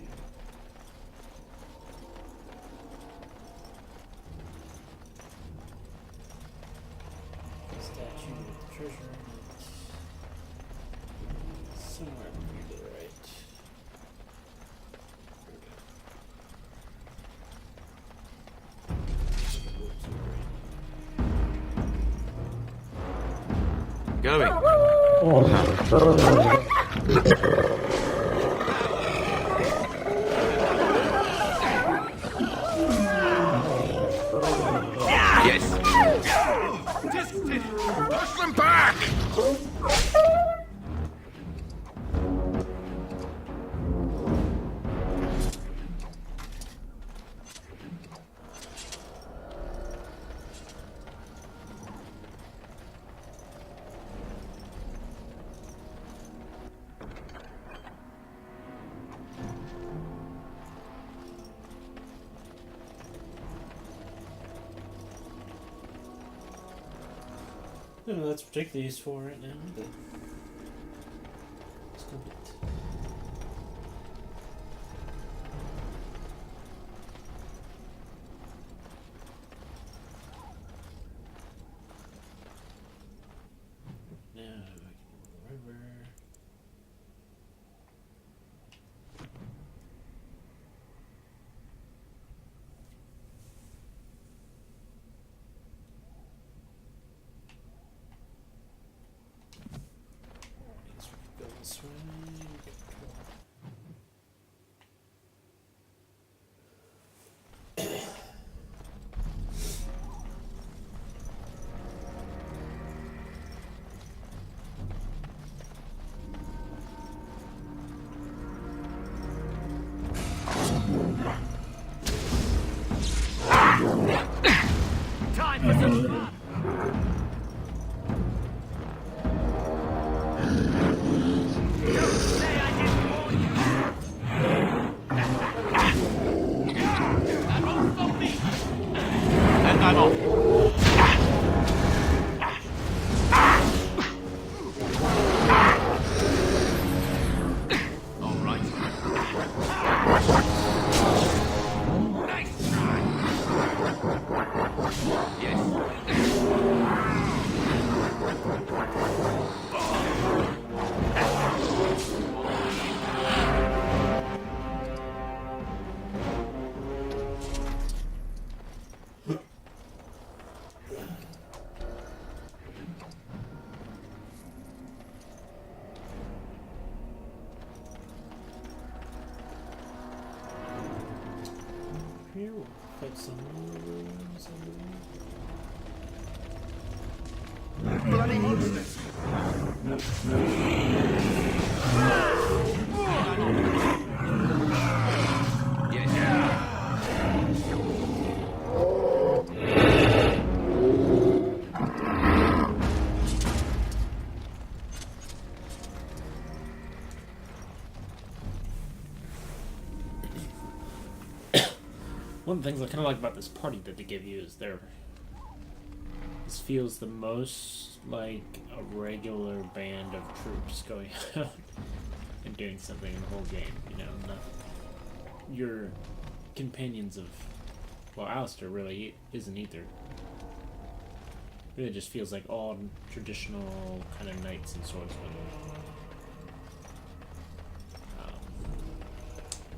C: the statue with the treasure in it. Somewhere over here to the right.
T: Going.
B: Yes. Push them back!
C: I don't know that's particularly useful right now, but let's go get now I can go to the river. Go this way.
B: Time for some... And I'm off. All right. Nice try. Yes.
C: Here we'll fight some rooms.
B: Bloody monsters!
C: One of the things I kind of like about this party that they give you is this feels the most like a regular band of troops going out and doing something in the whole game, you know, not your companions of, well, Alistair really isn't either. Really just feels like all traditional kind of knights and swordsmen.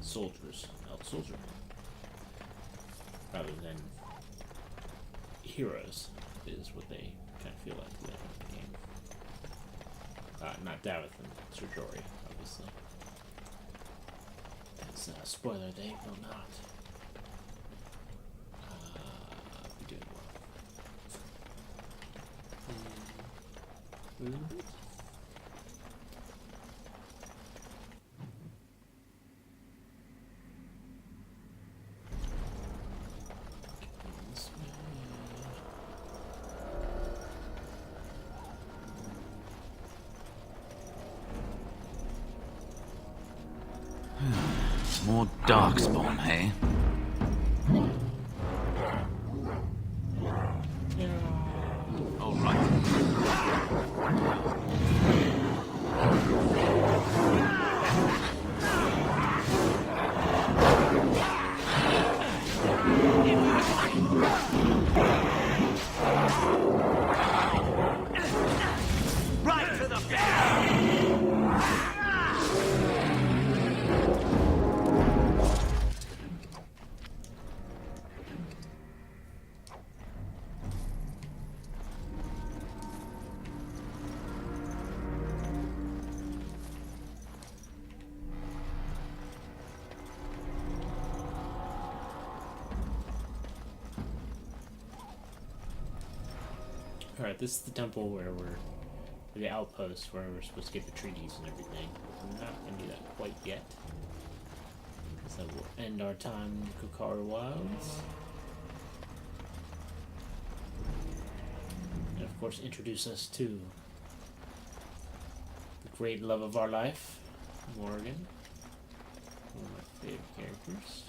C: Soldiers, soldier. Rather than heroes, is what they kind of feel like in the game. Not Davith and Sir Jory, obviously. As spoiler, they will not be doing well. food.
F: More darkspawn, hey? All right.
B: Right to the
C: Alright, this is the temple where the outpost where we're supposed to get the treaties and everything. We're not going to do that quite yet. So we'll end our time in the Koolaid Wilds. And of course introduce us to the great love of our life, Morgan. One of my favorite characters.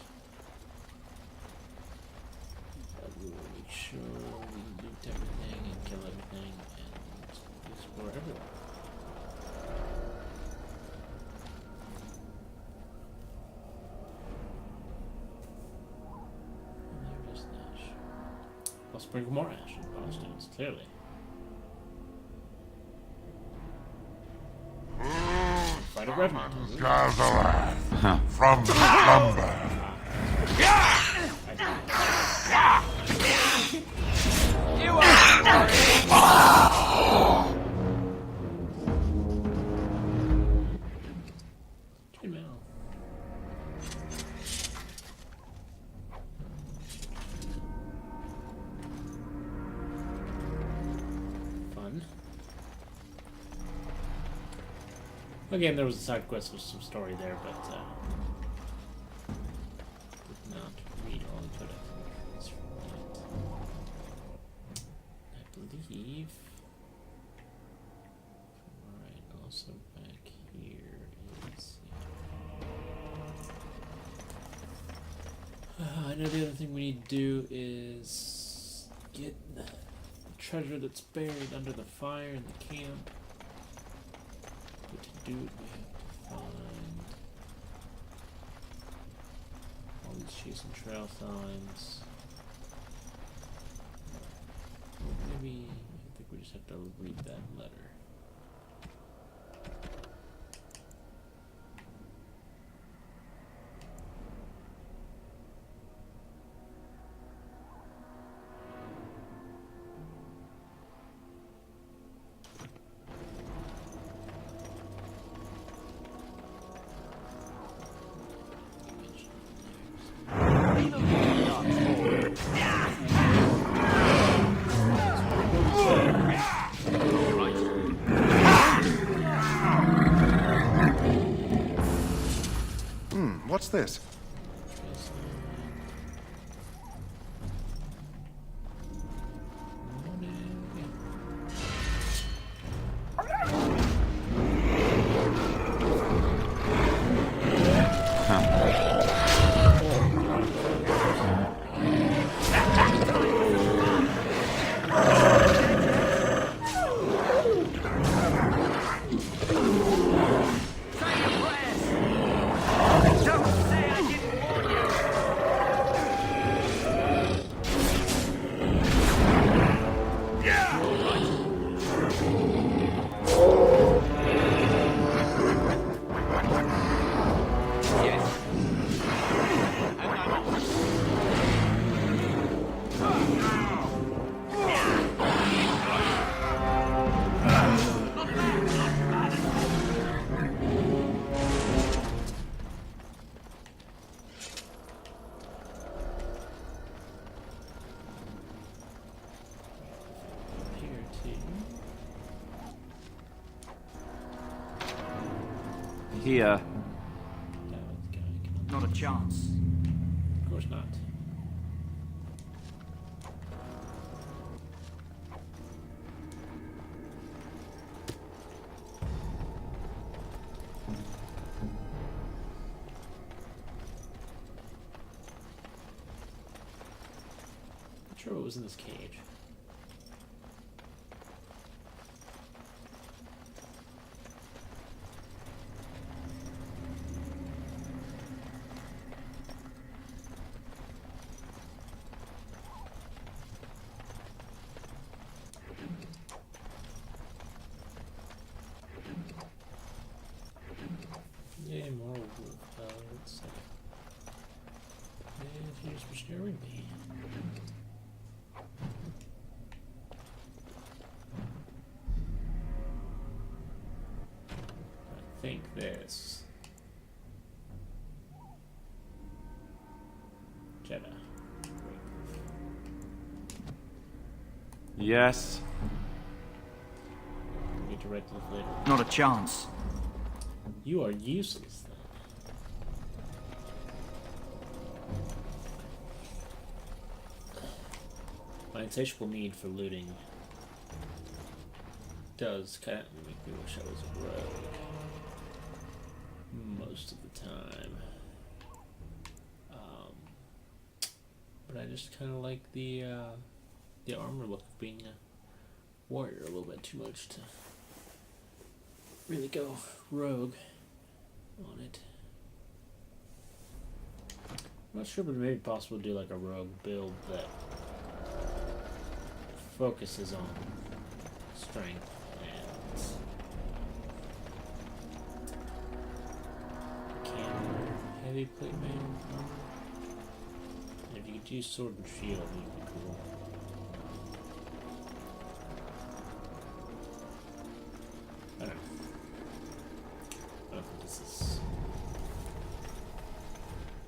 C: We will make sure we loot everything and kill everything and explore everywhere. And there is Nash. I'll sprinkle more ash in the stones, clearly. Fight a revenant.
B: from slumber. You
C: Fun. Again, there was a side quest with some story there, but did not read all the codexes from that. I believe. Alright, also back here is. I know the other thing we need to do is get the treasure that's buried under the fire in the camp. But to do it, we have to find all these chasing trail signs. Or maybe I think we just have to read that letter.
K: What's this?
B: Don't say I didn't
T: Here.
J: Not a chance.
C: Of course not. Not sure what was in this cage. Yeah, more wolf pellets. And here's for scaring me. I think this. Jeddah.
T: Yes.
C: We need to write to this later.
J: Not a chance.
C: You are useless then. My insatiable need for looting does kind of make me wish I was a rogue most of the time. But I just kind of like the armor look of being a warrior a little bit too much to really go rogue on it. I'm not sure, but maybe possible to do like a rogue build that focuses on strength and camera, heavy plate mail armor. And if you could use sword and shield, it would be cool. I don't know. I don't think this is...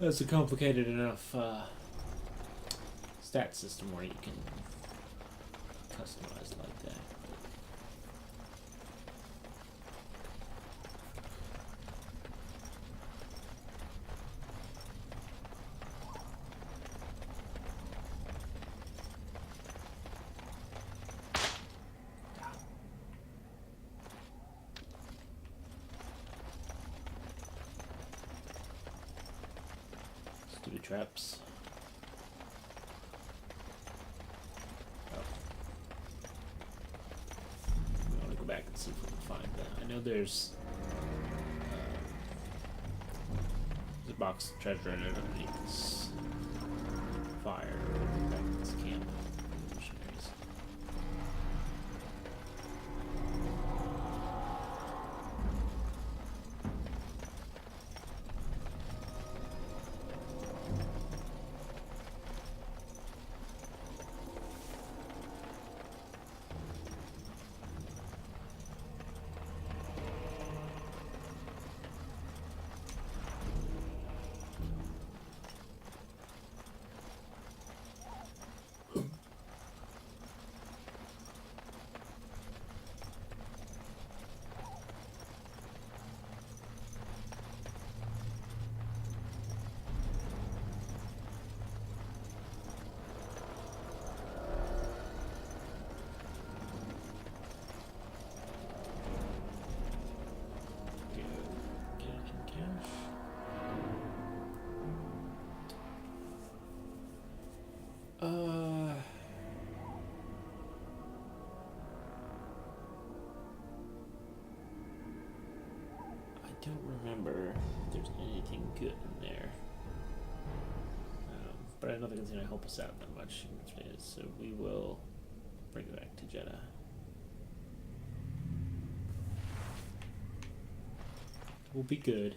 C: That's a complicated enough stat system where you can customize like that. Stupid traps. Back and see if we can find that. I know there's a box of treasure in it underneath this fire back in this camp. Missionaries. I don't remember if there's anything good in there. But I don't think it's going to help us out that much, so we will bring it back to Jeddah. We'll be good.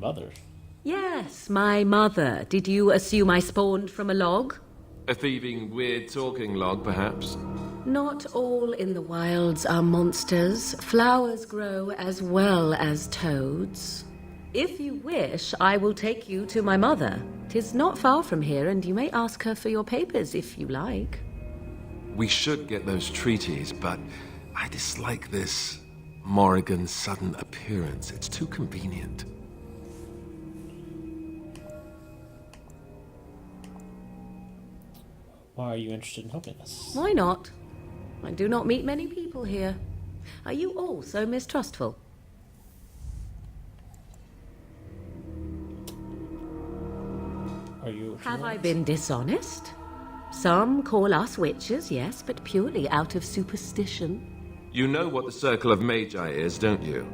C: mother?
H: Yes, my mother. Did you assume I spawned from a log?
T: A thieving, weird-talking log, perhaps?
H: Not all in the wilds are monsters. Flowers grow as well as toads. If you wish, I will take you to my mother. 'Tis not far from here, and you may ask her for your papers if you like.
T: We should get those treaties, but I dislike this Morrigan's sudden appearance. It's too convenient.
C: Why are you interested in helping us?
H: Why not? I do not meet many people here. Are you all so mistrustful?
C: Are you?
H: Have I been dishonest? Some call us witches, yes, but purely out of superstition.
T: You know what the Circle of Magi is, don't you?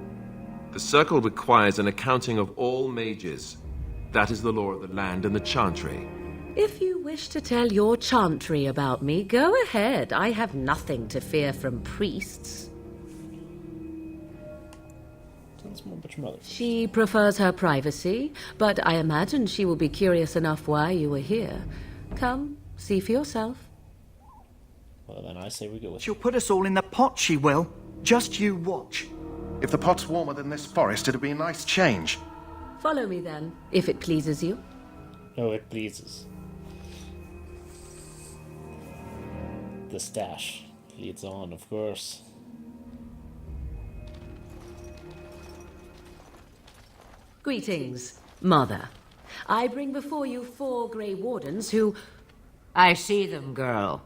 T: The Circle requires an accounting of all mages. That is the law of the land and the Chantry.
H: If you wish to tell your chantry about me, go ahead. I have nothing to fear from priests. She prefers her privacy, but I imagine she will be curious enough why you were here. Come, see for yourself.
C: Well, then I say we go with
J: She'll put us all in the pot, she will. Just you watch.
K: If the pot's warmer than this forest, it'd be a nice change.
H: Follow me then, if it pleases you.
C: Oh, it pleases. The stash leads on, of course.
H: Greetings, Mother. I bring before you 4 Gray Wardens who...
M: I see them, girl.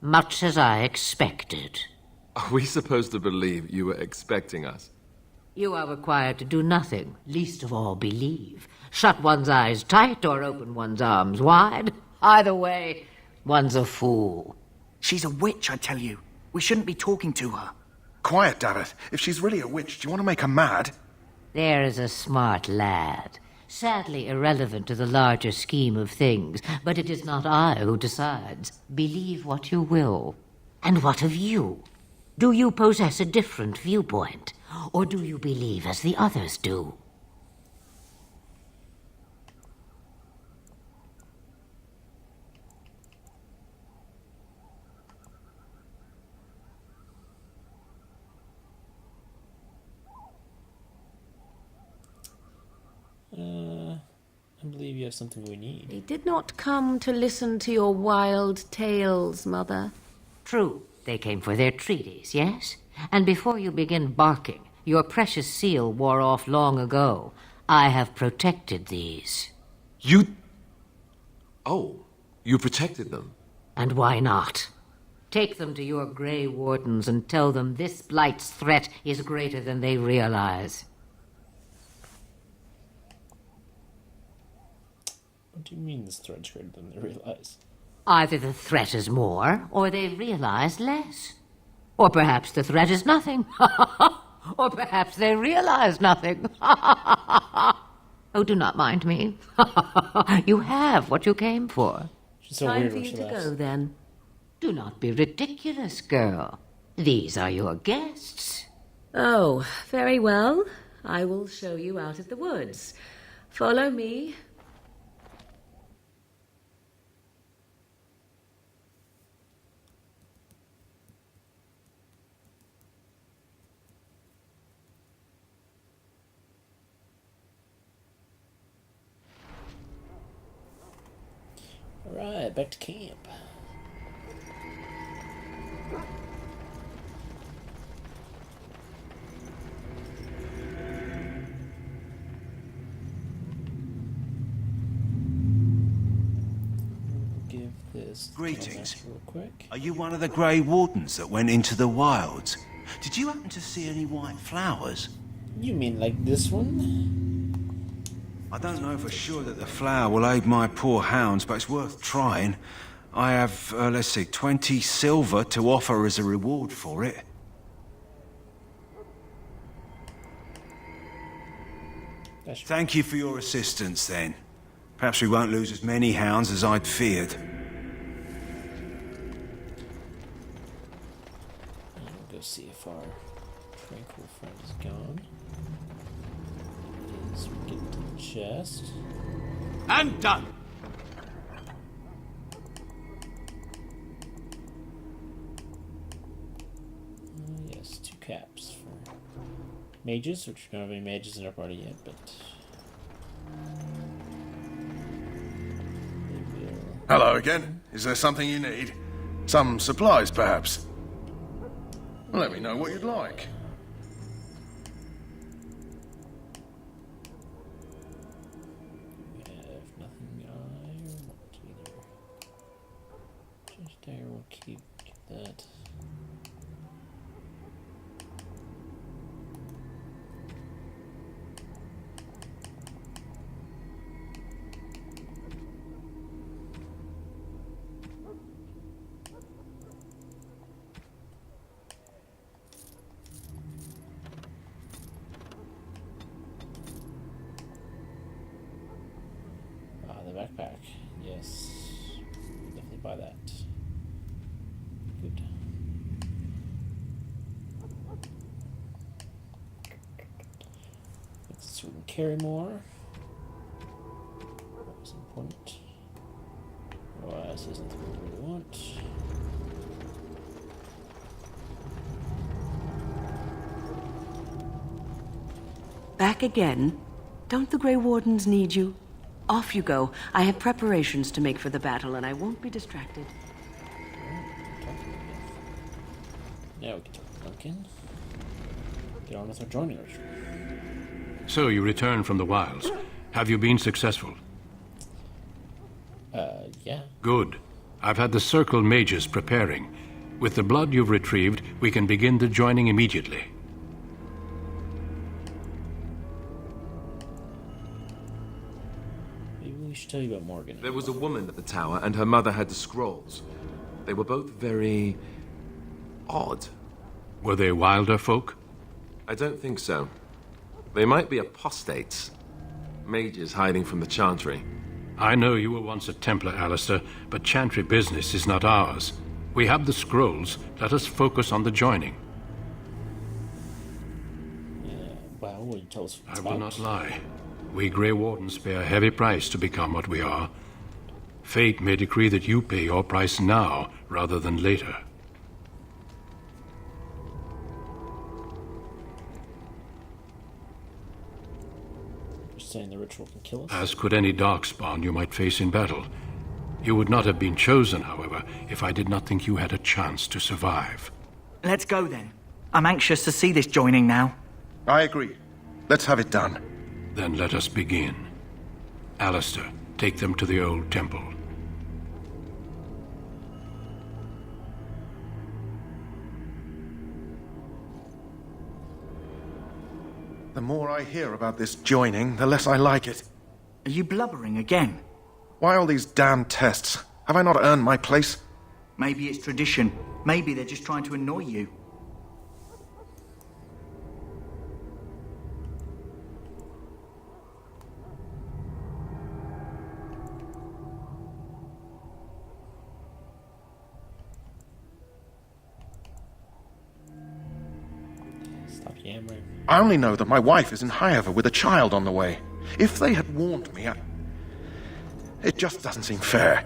M: Much as I expected.
T: Are we supposed to believe you were expecting us?
M: You are required to do nothing, least of all believe. Shut one's eyes tight or open one's arms wide. Either way, one's a fool.
J: She's a witch, I tell you. We shouldn't be talking to her.
K: Quiet, Dareth. If she's really a witch, do you want to make her mad?
M: There is a smart lad. Sadly irrelevant to the larger scheme of things, but it is not I who decides. Believe what you will. And what of you? Do you possess a different viewpoint? Or do you believe as the others do?
C: I believe you have something we need.
H: They did not come to listen to your wild tales, Mother.
M: True. They came for their treaties, yes? And before you begin barking, your precious seal wore off long ago. I have protected these.
T: You... Oh, you protected them?
M: And why not? Take them to your Gray Wardens and tell them this blight's threat is greater than they realize.
C: What do you mean this threat's greater than they realize?
M: Either the threat is more, or they realize less. Or perhaps the threat is nothing. Or perhaps they realize nothing. Oh, do not mind me. You have what you came for.
C: So
H: time for you to go, then.
M: Do not be ridiculous, girl. These are your guests.
H: Oh, very well. I will show you out of the woods. Follow me.
C: Alright, back to camp. Give this
I: Greetings.
C: real quick.
I: Are you one of the Grey Wardens that went into the wilds? Did you happen to see any white flowers?
C: You mean like this one?
I: I don't know for sure that the flower will aid my poor hounds, but it's worth trying. I have, let's see, 20 silver to offer as a reward for it. Thank you for your assistance, then. Perhaps we won't lose as many hounds as I'd feared.
C: We'll go see if our tranquil friend is gone. Let's get to the chest.
B: And done!
C: Yes, 2 caps for mages, which we don't have any mages in our party yet, but...
K: Hello again. Is there something you need? Some supplies, perhaps? Let me know what you'd like.
C: We have nothing I want either. Just there, we'll keep that. The backpack. Yes. Definitely buy that. Good. So we can carry more. That was important. Otherwise, isn't what we want.
H: Back again? Don't the Grey Wardens need you? Off you go. I have preparations to make for the battle, and I won't be distracted.
C: Now we can talk to Duncan. Get on with our joining ritual.
A: So you returned from the wilds. Have you been successful?
C: Yeah.
A: Good. I've had the Circle mages preparing. With the blood you've retrieved, we can begin the joining immediately.
C: Maybe we should tell you about Morgan.
T: There was a woman at the tower, and her mother had the scrolls. They were both very... odd.
A: Were they wilder folk?
T: I don't think so. They might be apostates. Mages hiding from the Chantry.
A: I know you were once a Templar, Alistair, but Chantry business is not ours. We have the scrolls. Let us focus on the joining.
C: Well, will you tell us what it's
A: I will
C: about?
A: not lie. We Grey Wardens pay a heavy price to become what we are. Fate may decree that you pay your price now, rather than later.
C: Saying the ritual can kill us?
A: As could any darkspawn you might face in battle. You would not have been chosen, however, if I did not think you had a chance to survive.
J: Let's go then. I'm anxious to see this joining now.
K: I agree. Let's have it done.
A: Then let us begin. Alistair, take them to the old temple.
K: The more I hear about this joining, the less I like it.
J: Are you blubbering again?
K: Why all these damn tests? Have I not earned my place?
J: Maybe it's tradition. Maybe they're just trying to annoy you.
C: Stop yammering.
K: I only know that my wife is in Highover with a child on the way. If they had warned me, it just doesn't seem fair.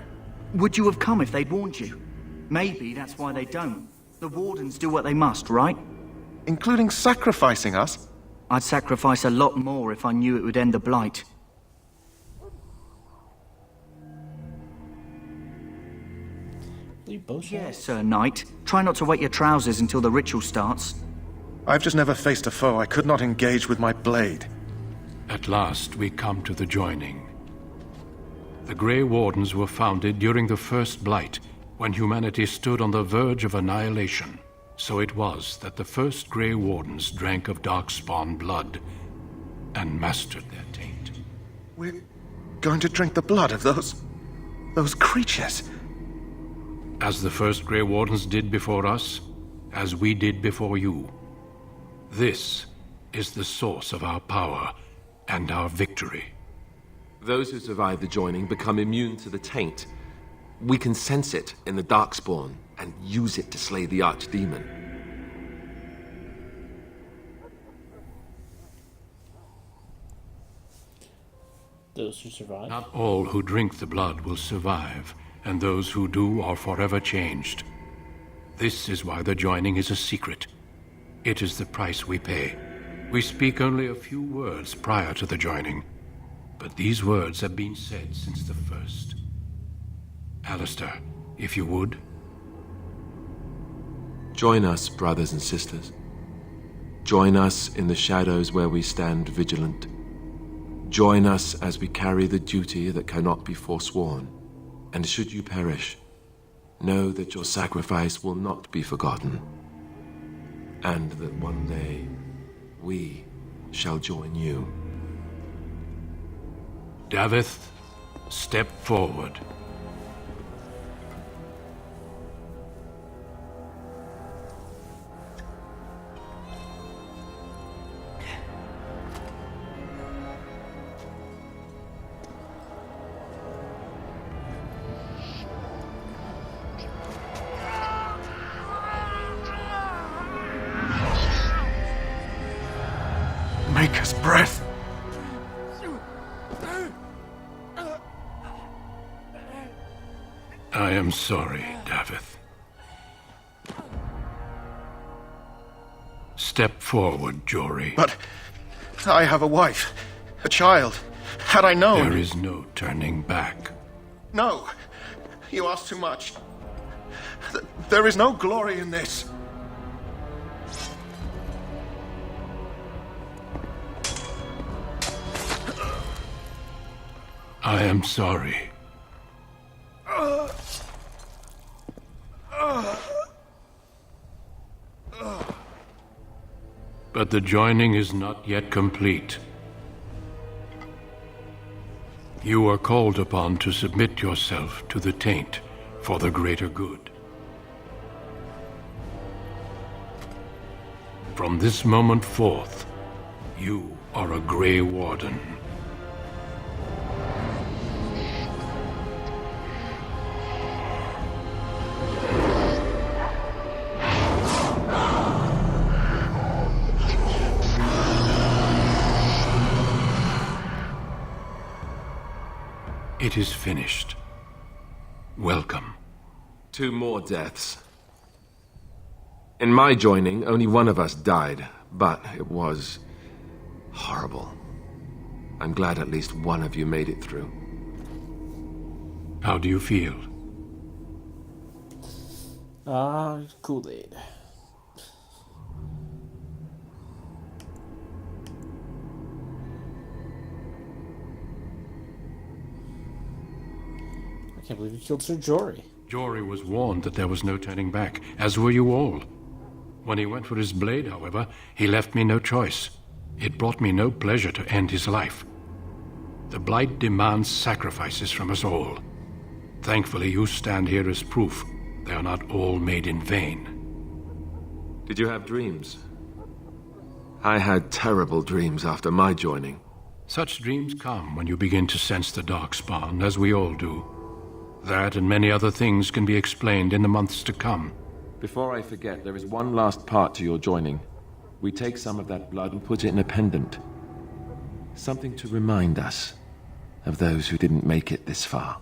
J: Would you have come if they'd warned you? Maybe that's why they don't. The Wardens do what they must, right?
K: Including sacrificing us?
J: I'd sacrifice a lot more if I knew it would end the Blight. Yes, Sir Knight. Try not to wet your trousers until the ritual starts.
K: I've just never faced a foe I could not engage with my blade.
A: At last, we come to the joining. The Grey Wardens were founded during the First Blight, when humanity stood on the verge of annihilation. So it was that the first Grey Wardens drank of Darkspawn blood and mastered their taint.
K: We're going to drink the blood of those creatures.
A: As the first Grey Wardens did before us, as we did before you. This is the source of our power and our victory.
T: Those who survive the joining become immune to the taint. We can sense it in the Darkspawn and use it to slay the Archdemon.
C: those who survive.
A: Not all who drink the blood will survive, and those who do are forever changed. This is why the joining is a secret. It is the price we pay. We speak only a few words prior to the joining, but these words have been said since the first. Alistair, if you would.
T: Join us, brothers and sisters. Join us in the shadows where we stand vigilant. Join us as we carry the duty that cannot be forsworn. And should you perish, know that your sacrifice will not be forgotten, and that one day we shall join you.
A: Davith, step forward.
K: Maker's breath.
A: I am sorry, Davith. Step forward, Jory.
K: But I have a wife, a child. Had I known...
A: There is no turning back.
K: No, you ask too much. There is no glory in this.
A: I am sorry. But the joining is not yet complete. You are called upon to submit yourself to the taint for the greater good. From this moment forth, you are a Gray Warden. It is finished. Welcome.
T: 2 more deaths. In my joining, only one of us died, but it was horrible. I'm glad at least one of you made it through.
A: How do you feel?
C: Koolaid. I can't believe you killed Sir Jory.
A: Jory was warned that there was no turning back, as were you all. When he went for his blade, however, he left me no choice. It brought me no pleasure to end his life. The Blight demands sacrifices from us all. Thankfully, you stand here as proof they are not all made in vain.
T: Did you have dreams? I had terrible dreams after my joining.
A: Such dreams come when you begin to sense the Darkspawn, as we all do. That and many other things can be explained in the months to come.
T: Before I forget, there is one last part to your joining. We take some of that blood and put it in a pendant. Something to remind us of those who didn't make it this far.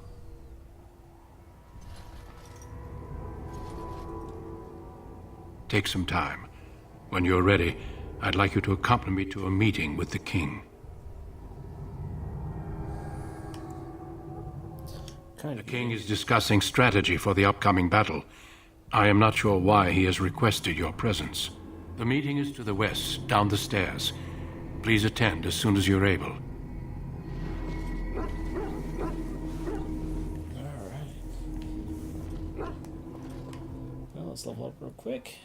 A: Take some time. When you're ready, I'd like you to accompany me to a meeting with the king. The king is discussing strategy for the upcoming battle. I am not sure why he has requested your presence. The meeting is to the west, down the stairs. Please attend as soon as you're able.
C: Alright. Well, let's level up real quick.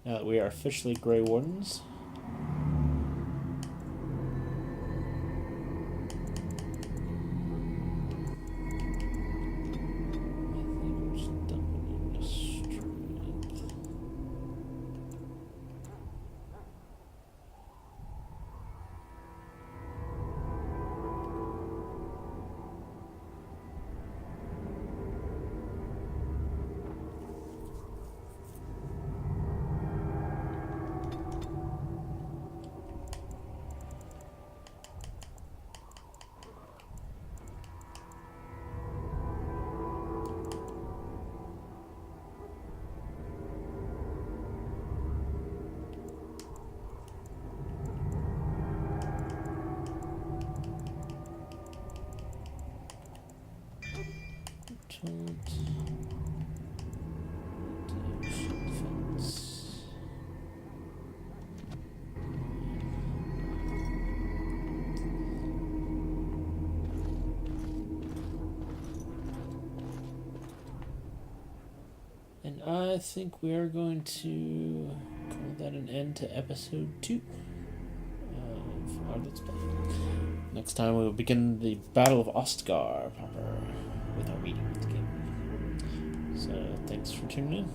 C: Now that we are officially Gray Wardens. Fence. And I think we are going to call that an end to episode 2 of our Let's Play. Next time we will begin the Battle of Ostgar proper with our meeting with the king. So thanks for tuning in.